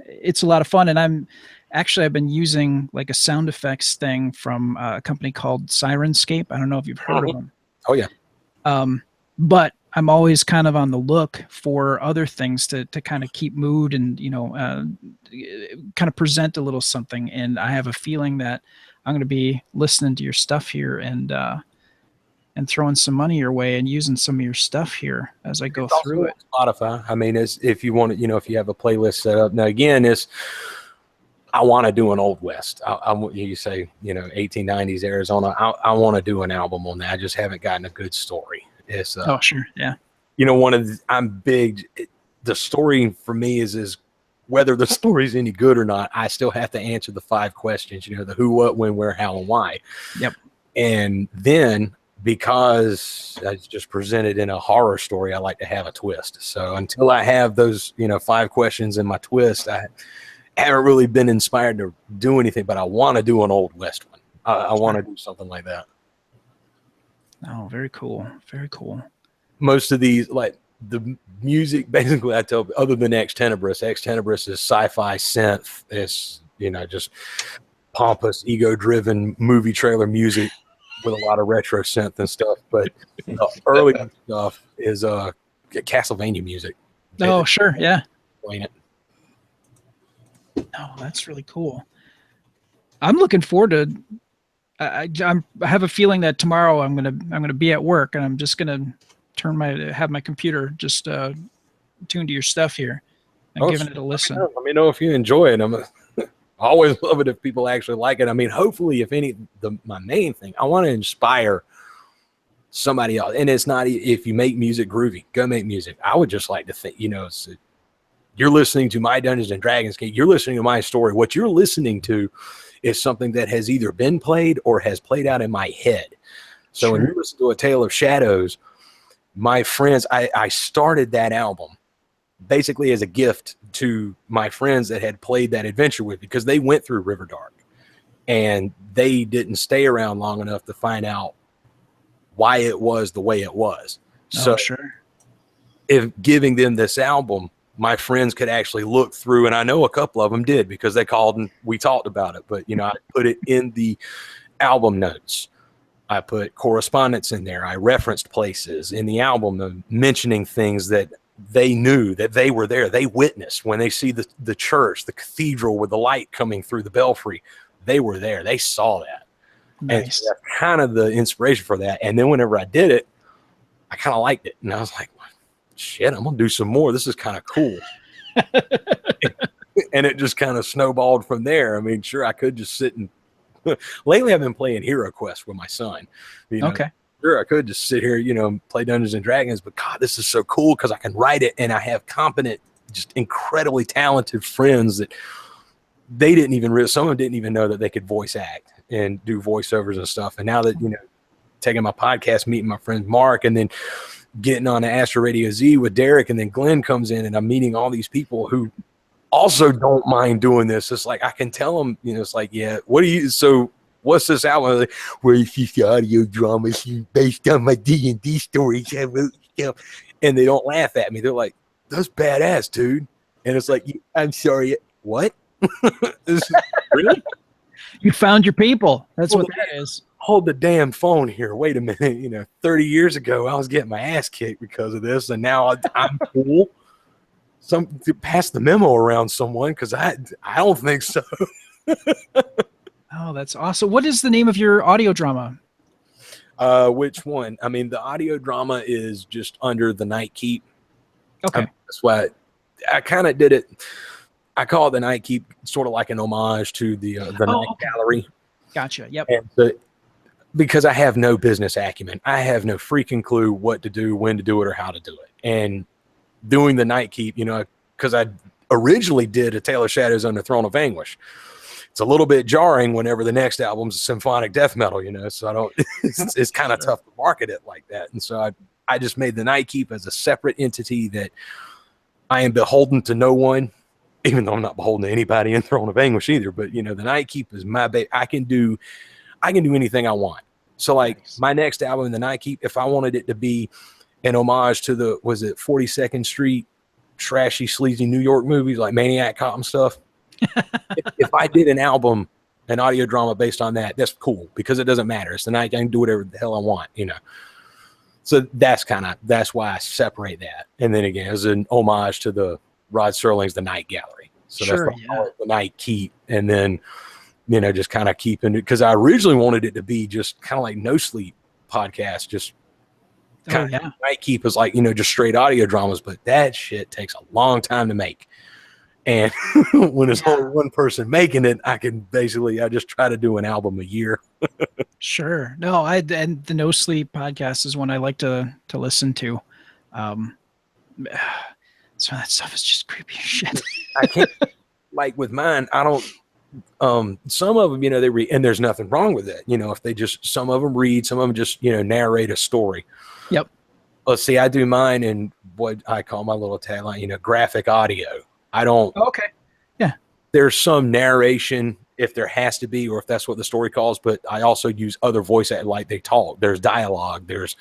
it's a lot of fun. And I've been using a sound effects thing from a company called Sirenscape. I don't know if you've heard of them. Oh yeah. But I'm always kind of on the look for other things to kind of keep mood and, kind of present a little something. And I have a feeling that I'm going to be listening to your stuff here and throwing some money your way and using some of your stuff here as I go through it. Spotify. I mean, if you want to, if you have a playlist set up. Now, again, I want to do an Old West. You say, 1890s Arizona. I want to do an album on that. I just haven't gotten a good story. It's sure, yeah. I'm big. The story for me is whether the story's any good or not. I still have to answer the 5 questions. The who, what, when, where, how, and why. Yep. And then, because it's just presented in a horror story, I like to have a twist. So until I have those, 5 questions in my twist, I haven't really been inspired to do anything. But I want to do an Old West one. I want to do something like that. Oh, very cool. Very cool. Most of these, the music, basically, I tell, other than Ex Tenebris is sci-fi synth. It's, just pompous, ego-driven movie trailer music with a lot of retro synth and stuff. But the early stuff is Castlevania music. Oh, sure, yeah. Playing it. Oh, that's really cool. I'm looking forward to. I have a feeling that tomorrow I'm gonna be at work, and I'm just gonna have my computer just tuned to your stuff here and giving it a listen. Let me know if you enjoy it. I always love it if people actually like it. I mean, hopefully, my main thing, I want to inspire somebody else. And it's not, if you make music groovy, go make music. I would just like to think, you're listening to my Dungeons and Dragons game. You're listening to my story. What you're listening to is something that has either been played or has played out in my head. So Sure. when you listen to A Tale of Shadows, my friends, I started that album basically as a gift to my friends that had played that adventure with, because they went through Riverdark and they didn't stay around long enough to find out why it was the way it was. So sure. if giving them this album, my friends could actually look through, and I know a couple of them did because they called and we talked about it, but I put it in the album notes. I put correspondence in there. I referenced places in the album mentioning things that they knew, that they were there. They witnessed when they see the church, the cathedral with the light coming through the belfry. They were there. They saw that. Nice. And so that's kind of the inspiration for that. And then whenever I did it, I kind of liked it. And I was like, shit, I'm going to do some more. This is kind of cool. And it just kind of snowballed from there. I mean, sure, I could just sit and lately I've been playing Hero Quest with my son. Okay. Sure, I could just sit here, play Dungeons and Dragons, but God, this is so cool because I can write it, and I have competent, just incredibly talented friends that they didn't even some of them didn't even know that they could voice act and do voiceovers and stuff. And now that, taking my podcast, meeting my friend Mark, and then getting on the Astro Radio Z with Derek, and then Glenn comes in, and I'm meeting all these people who also don't mind doing this. It's like I can tell them, it's like, yeah, what's this album? Like, where it's just audio drama based on my D&D stories. And they don't laugh at me. They're like, that's badass, dude. And it's like, I'm sorry, what? Really? You found your people. That's what that is. Hold the damn phone here. Wait a minute. 30 years ago, I was getting my ass kicked because of this, and now I'm cool. To pass the memo around someone, because I don't think so. Oh, that's awesome. What is the name of your audio drama? Which one? I mean, the audio drama is just under the Night Keep. Okay. That's why I kind of did it. I call it the Night Keep, sort of like an homage to the Night Gallery. Gotcha. Yep. And because I have no business acumen, I have no freaking clue what to do, when to do it, or how to do it. And doing the Night Keep, because I originally did A Tale of Shadows on the Throne of Anguish. It's a little bit jarring whenever the next album's symphonic death metal, so I don't, it's kind of tough to market it like that. And so I just made the Night Keep as a separate entity that I am beholden to no one, even though I'm not beholden to anybody in Throne of Anguish either. But, the Night Keep is my baby. I can do anything I want. So like my next album, the Night Keep, if I wanted it to be an homage to 42nd Street trashy, sleazy New York movies like Maniac Cop and stuff. if I did an album, an audio drama based on that, that's cool because it doesn't matter. It's the night, I can do whatever the hell I want, So that's why I separate that. And then again, as an homage to the Rod Serling's The Night Gallery. So that's why I call it the Night Keep. And then, just kind of keeping it, because I originally wanted it to be just kind of like No Sleep podcast, just kind of Night Keep is like, just straight audio dramas, but that shit takes a long time to make. And when it's only one person making it, I just try to do an album a year. Sure. No, and the No Sleep podcast is one I like to listen to. So that stuff is just creepy as shit. I can't, like with mine, I don't, some of them, they read, and there's nothing wrong with it. If they some of them read, some of them just, narrate a story. Yep. Let's see, I do mine in what I call my little tagline, graphic audio. I don't. Okay. Yeah. There's some narration if there has to be, or if that's what the story calls. But I also use other voice like they talk. There's dialogue, there's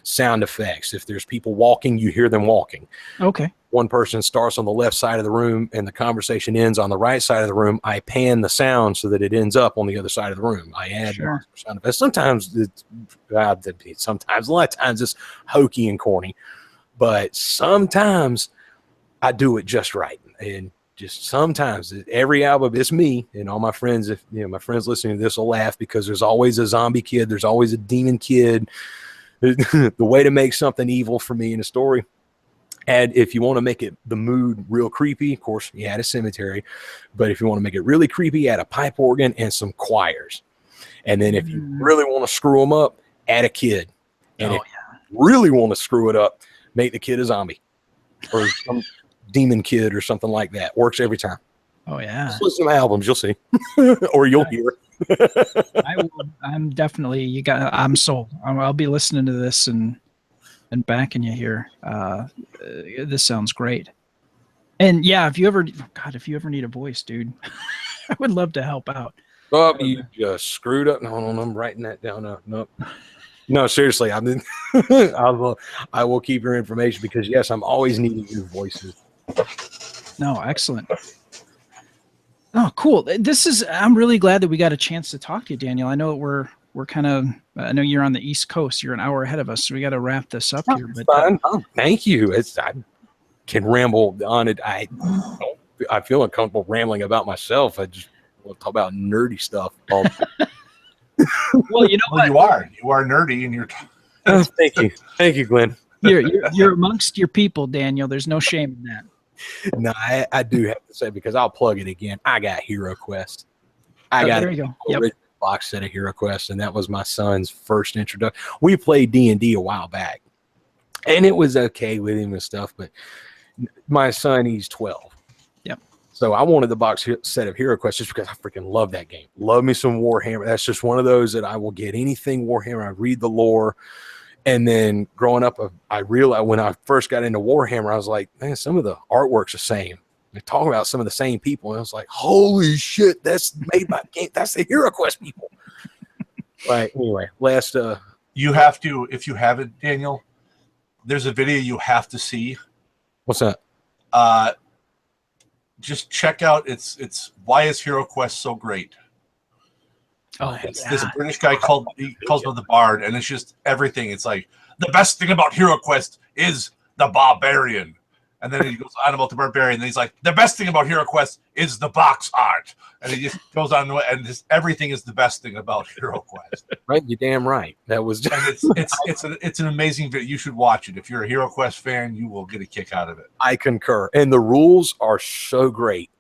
sound effects. If there's people walking, you hear them walking. Okay. One person starts on the left side of the room and the conversation ends on the right side of the room. I pan the sound so that it ends up on the other side of the room. I add Sure. sound effects. Sometimes a lot of times it's hokey and corny, but sometimes I do it just right. And just sometimes every album, it's me and all my friends. If my friends listening to this will laugh, because there's always a zombie kid. There's always a demon kid. The way to make something evil for me in a story. And if you want to make it the mood real creepy, of course, you add a cemetery. But if you want to make it really creepy, add a pipe organ and some choirs. And then if you really want to screw them up, add a kid. And if you really want to screw it up, make the kid a zombie or some demon kid or something like that. Works every time. Oh yeah. Just listen to my albums, you'll see. Or you'll hear. I'm definitely, I'm sold. I'll be listening to this and backing you here. This sounds great. And yeah, if you ever need a voice, dude, I would love to help out. Oh, you just screwed up. No, I'm writing that down. No, seriously. I mean, I will keep your information, because yes, I'm always needing new voices. No, excellent. Oh, cool. I'm really glad that we got a chance to talk to you, Daniel. I know we're kind of, I know you're on the East Coast. You're an hour ahead of us, so we got to wrap this up here. But fine. Thank you. I can ramble on it. I feel uncomfortable rambling about myself. I just want to talk about nerdy stuff. Well, you know what? You are nerdy, and you're. Thank you, Glenn. You're amongst your people, Daniel. There's no shame in that. No, I do have to say, because I'll plug it again. I got Hero Quest. There you go. Yep. Box set of Hero Quest, and that was my son's first introduction. We played D&D a while back, and it was okay with him and stuff, but my son, he's 12. Yep. So I wanted the box set of Hero Quest just because I freaking love that game. Love me some Warhammer. That's just one of those that I will get anything Warhammer. I read the lore. And then growing up, I realized when I first got into Warhammer, I was like, man, some of the artwork's the same. They talk about some of the same people. And I was like, holy shit, that's made by game. That's the Hero Quest people. Right. Anyway, you have to, if you haven't, Daniel, there's a video you have to see. What's that? Just check out it's Why is Hero Quest so great? Oh, it's this British guy calls him the Bard, and it's just everything. It's like, the best thing about Hero Quest is the barbarian. And then he goes on about the barbarian, and he's like, the best thing about Hero Quest is the box art. And he just goes on, and just everything is the best thing about Hero Quest. Right, you're damn right. That was just it's an amazing video. You should watch it. If you're a Hero Quest fan, you will get a kick out of it. I concur. And the rules are so great.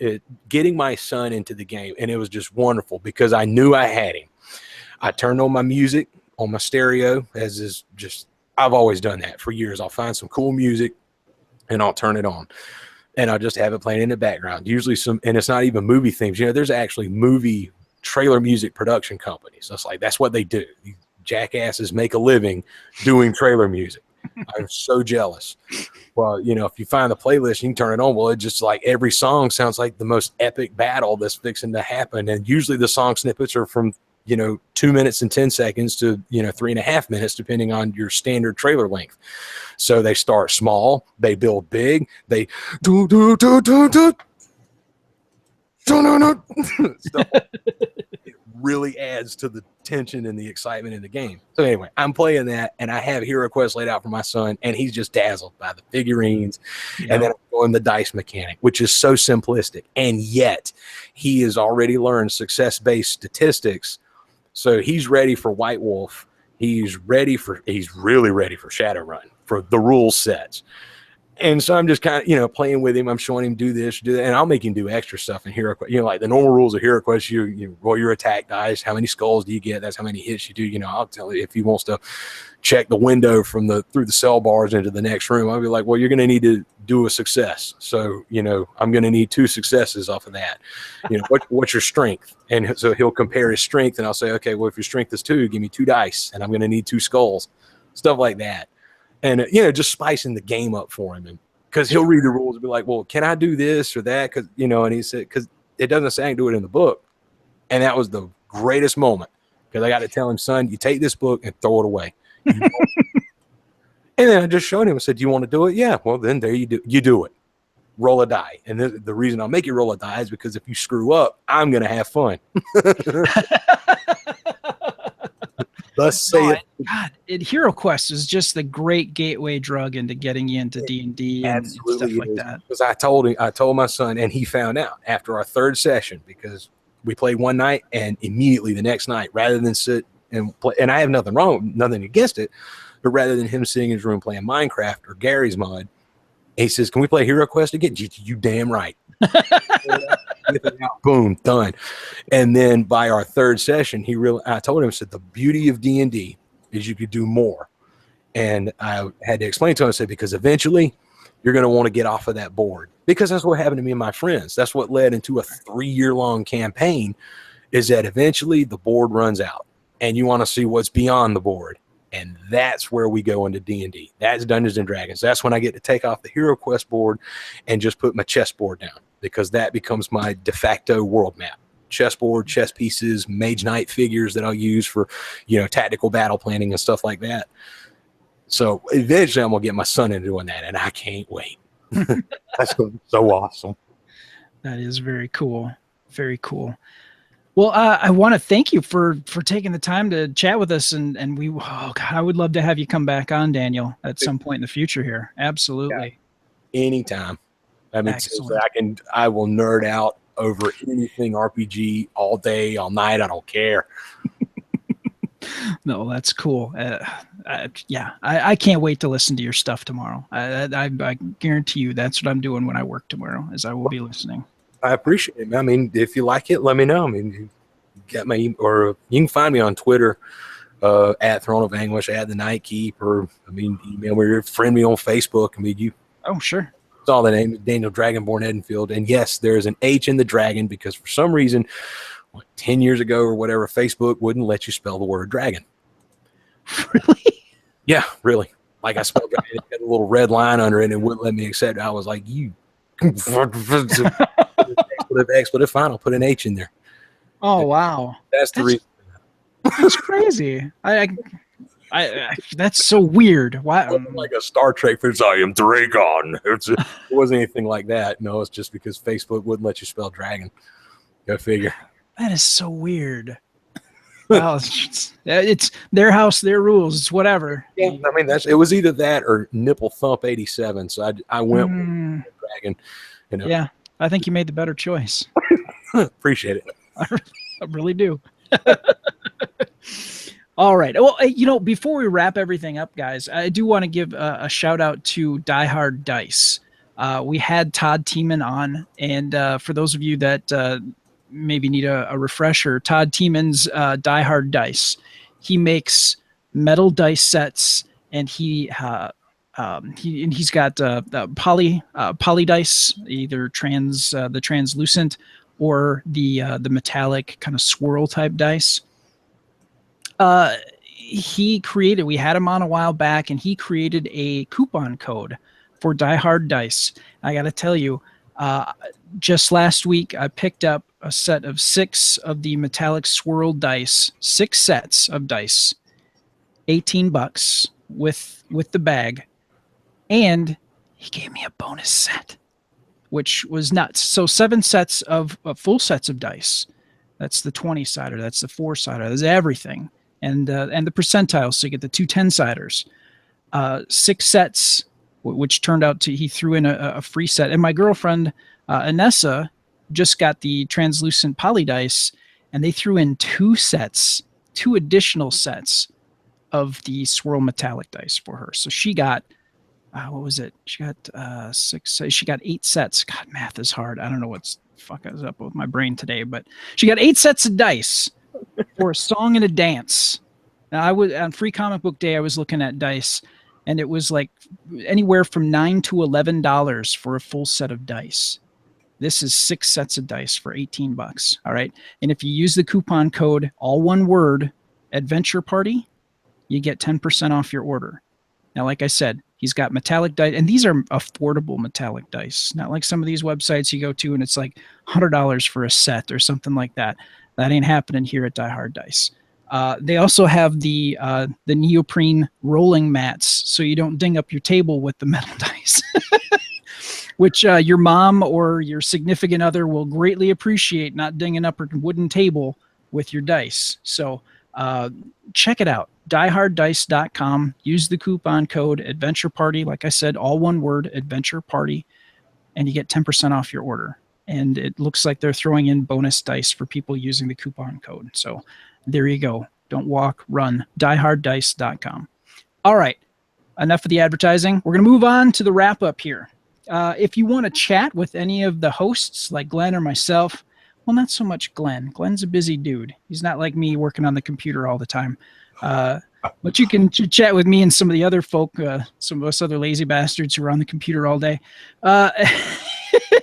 Getting my son into the game, and it was just wonderful because I knew I had him. I turned on my music on my stereo, as is just, I've always done that for years. I'll find some cool music and I'll turn it on. And I'll just have it playing in the background. Usually and it's not even movie themes. There's actually movie trailer music production companies. That's what they do. These jackasses make a living doing trailer music. I'm so jealous. Well, if you find the playlist, you can turn it on. Well, it just like every song sounds like the most epic battle that's fixing to happen. And usually the song snippets are from 2 minutes and 10 seconds to 3.5 minutes, depending on your standard trailer length. So they start small, they build big, they do it really adds to the tension and the excitement in the game. So anyway, I'm playing that, and I have Hero Quest laid out for my son, and he's just dazzled by the figurines. Yeah. And then I'm going the dice mechanic, which is so simplistic, and yet he has already learned success-based statistics. So he's ready for White Wolf. He's really ready for Shadowrun, for the rule sets. And so I'm just kind of, playing with him. I'm showing him do this, do that, and I'll make him do extra stuff in Hero Quest. Like the normal rules of Hero Quest, you roll your attack dice. How many skulls do you get? That's how many hits you do. I'll tell you if he wants to check the window through the cell bars into the next room. I'll be like, well, you're going to need to do a success. So, I'm going to need 2 successes off of that. What's your strength? And so he'll compare his strength, and I'll say, okay, well, if your strength is 2, give me 2 dice, and I'm going to need 2 skulls, stuff like that. And, just spicing the game up for him. And because he'll read the rules and be like, well, can I do this or that? Because, and he said, because it doesn't say I can do it in the book. And that was the greatest moment because I got to tell him, son, you take this book and throw it away. And then I just showed him. I said, "Do you want to do it?" "Yeah." "Well, then there you do. You do it. Roll a die." And the reason I'll make you roll a die is because if you screw up, I'm going to have fun. Thus say God, Hero Quest is just the great gateway drug into getting you into D&D and stuff like that. Because I told my son, and he found out after our third session, because we played one night and immediately the next night, rather than sit and play, and I have nothing against it, but rather than him sitting in his room playing Minecraft or Gary's mod, he says, "Can we play Hero Quest again?" You damn right. Boom, done. And then by our third session, I told him, I said, the beauty of D&D is you could do more. And I had to explain to him, I said, because eventually you're going to want to get off of that board, because that's what happened to me and my friends. That's what led into a 3-year-long campaign, is that eventually the board runs out and you want to see what's beyond the board. And that's where we go into D&D. That's Dungeons and Dragons. That's when I get to take off the Hero Quest board and just put my chessboard down, because that becomes my de facto world map. Chessboard, chess pieces, Mage Knight figures that I'll use for, tactical battle planning and stuff like that. So eventually I'm going to get my son into doing that, and I can't wait. That's going to be so awesome. That is very cool. Very cool. Well, I want to thank you for taking the time to chat with us, and I would love to have you come back on, Daniel, at some point in the future here. Absolutely. Yeah. Anytime. I mean, I will nerd out over anything RPG all day, all night. I don't care. No, that's cool. I can't wait to listen to your stuff tomorrow. I guarantee you that's what I'm doing when I work tomorrow, is I will be listening. I appreciate it. I mean, if you like it, let me know. I mean, you got or you can find me on Twitter at Throne of Anguish, at the Night Keep, or email me or friend me on Facebook. Oh, sure. It's all the name, Daniel Dragonborn Edenfield. And yes, there's an H in the dragon, because for some reason, 10 years ago or whatever, Facebook wouldn't let you spell the word dragon. Really? Yeah, really. Like I spelled it, it had a little red line under it and it wouldn't let me accept it. I was like, you expletive, fine, I'll put an H in there. Oh, wow. That's the reason. That's crazy. I that's so weird. Why? It wasn't like a Star Trek for I am Dragon. It wasn't anything like that. No, it's just because Facebook wouldn't let you spell dragon. Go figure. That is so weird. Well, it's their house, their rules. It's whatever. Yeah, I mean, it was either that or Nipple Thump 87. So I went with dragon. Yeah, I think you made the better choice. Appreciate it. I really do. All right. Well, before we wrap everything up, guys, I do want to give a shout out to Die Hard Dice. We had Todd Tiemann on, and for those of you that maybe need a refresher, Todd Tiemann's Die Hard Dice. He makes metal dice sets, and he's got poly dice, either the translucent or the metallic kind of swirl type dice. We had him on a while back, and he created a coupon code for Die Hard Dice. I got to tell you, just last week, I picked up a set of 6 of the metallic swirl dice, 6 sets of dice, $18 with the bag, and he gave me a bonus set, which was nuts. So 7 sets of full sets of dice. That's the 20-sider. That's the 4-sider. That's everything. And the percentiles, so you get the 2 10-siders. 6 sets, which turned out to, he threw in a free set. And my girlfriend, Anessa, just got the translucent poly dice, and they threw in 2 additional sets of the swirl metallic dice for her. So she got, what was it? She got 6, she got 8 sets. God, math is hard. I don't know what's fucking up with my brain today, but she got 8 sets of dice for a song and a dance. Now, on Free Comic Book Day, I was looking at dice, and it was like anywhere from $9 to $11 for a full set of dice. This is 6 sets of dice for $18. All right. And if you use the coupon code, all one word, Adventure Party, you get 10% off your order. Now, like I said, he's got metallic dice, and these are affordable metallic dice. Not like some of these websites you go to and it's like $100 for a set or something like that. That ain't happening here at Die Hard Dice. They also have the neoprene rolling mats, so you don't ding up your table with the metal dice, which your mom or your significant other will greatly appreciate, not dinging up her wooden table with your dice. So check it out, dieharddice.com. Use the coupon code Adventure Party. Like I said, all one word, Adventure Party, and you get 10% off your order. And it looks like they're throwing in bonus dice for people using the coupon code. So there you go. Don't walk, run. dieharddice.com. All right. Enough of the advertising. We're going to move on to the wrap up here. If you want to chat with any of the hosts like Glenn or myself, well, not so much Glenn. Glenn's a busy dude. He's not like me working on the computer all the time. But you can chat with me and some of the other folk, some of us other lazy bastards who are on the computer all day.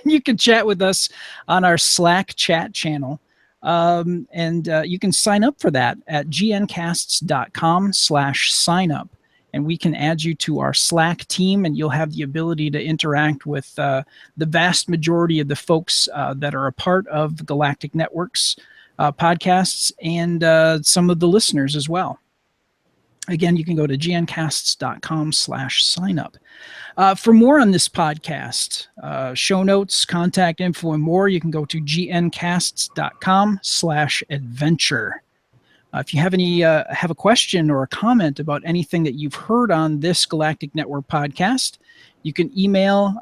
You can chat with us on our Slack chat channel. And you can sign up for that at gncasts.com/signup. And we can add you to our Slack team, and you'll have the ability to interact with the vast majority of the folks that are a part of Galactic Network's podcasts and some of the listeners as well. Again, you can go to gncasts.com/signup. For more on this podcast, show notes, contact info, and more, you can go to gncasts.com/adventure. If you have a question or a comment about anything that you've heard on this Galactic Network podcast, you can email.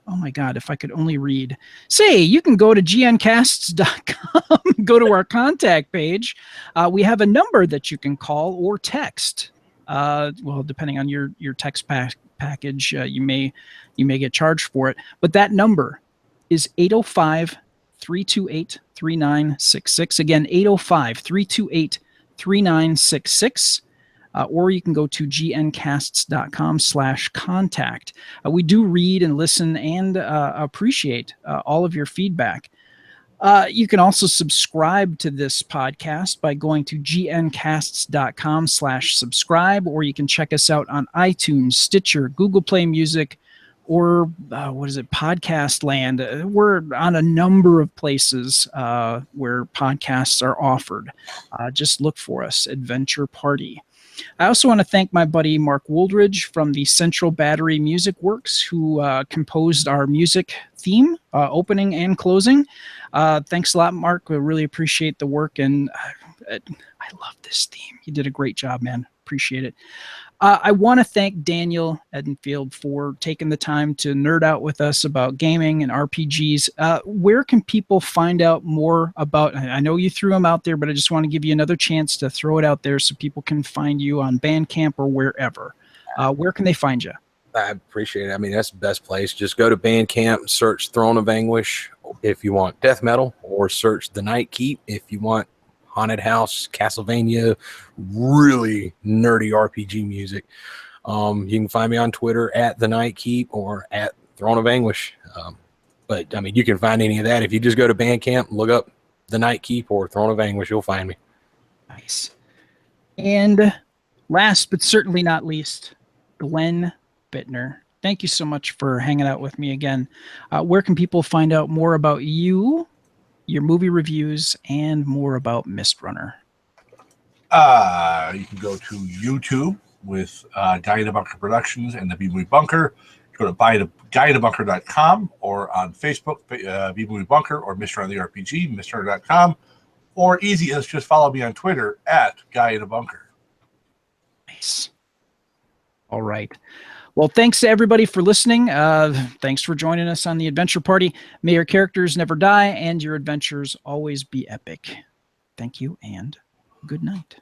Oh my God, if I could only read. You can go to gncasts.com, go to our contact page. We have a number that you can call or text. Well, depending on your text package, you may get charged for it. But that number is 805-328-3966. Again, 805-328-3966. Or you can go to gncasts.com/contact. We do read and listen and appreciate all of your feedback. You can also subscribe to this podcast by going to gncasts.com/subscribe, or you can check us out on iTunes, Stitcher, Google Play Music, or Podcast Land. We're on a number of places where podcasts are offered. Just look for us, Adventure Party. I also want to thank my buddy Mark Wooldridge from the Central Battery Music Works, who composed our music theme, opening and closing. Thanks a lot, Mark. We really appreciate the work, and I love this theme. You did a great job, man. Appreciate it. I want to thank Daniel Edenfield for taking the time to nerd out with us about gaming and RPGs. Where can people find out more about? I know you threw them out there, but I just want to give you another chance to throw it out there so people can find you on Bandcamp or wherever. Where can they find you? I appreciate it. I mean, that's the best place. Just go to Bandcamp, search Throne of Anguish if you want death metal, or search The Night Keep if you want haunted house, Castlevania, really nerdy RPG music. You can find me on Twitter at The Night Keep or at Throne of Anguish. But I mean, you can find any of that if you just go to Bandcamp, look up The Night Keep or Throne of Anguish, you'll find me. Nice. And last but certainly not least, Glenn Bittner. Thank you so much for hanging out with me again. Where can people find out more about you, your movie reviews, and more about Mistrunner? You can go to YouTube with Guy in a Bunker Productions and the B-Movie Bunker. Go to guyinabunker.com, or on Facebook, B-Movie Bunker, or Mistrunner the RPG, mistrunner.com, or easy as just follow me on Twitter at Guy in a Bunker. Nice. All right. Well, thanks to everybody for listening. Thanks for joining us on the Adventure Party. May your characters never die and your adventures always be epic. Thank you and good night.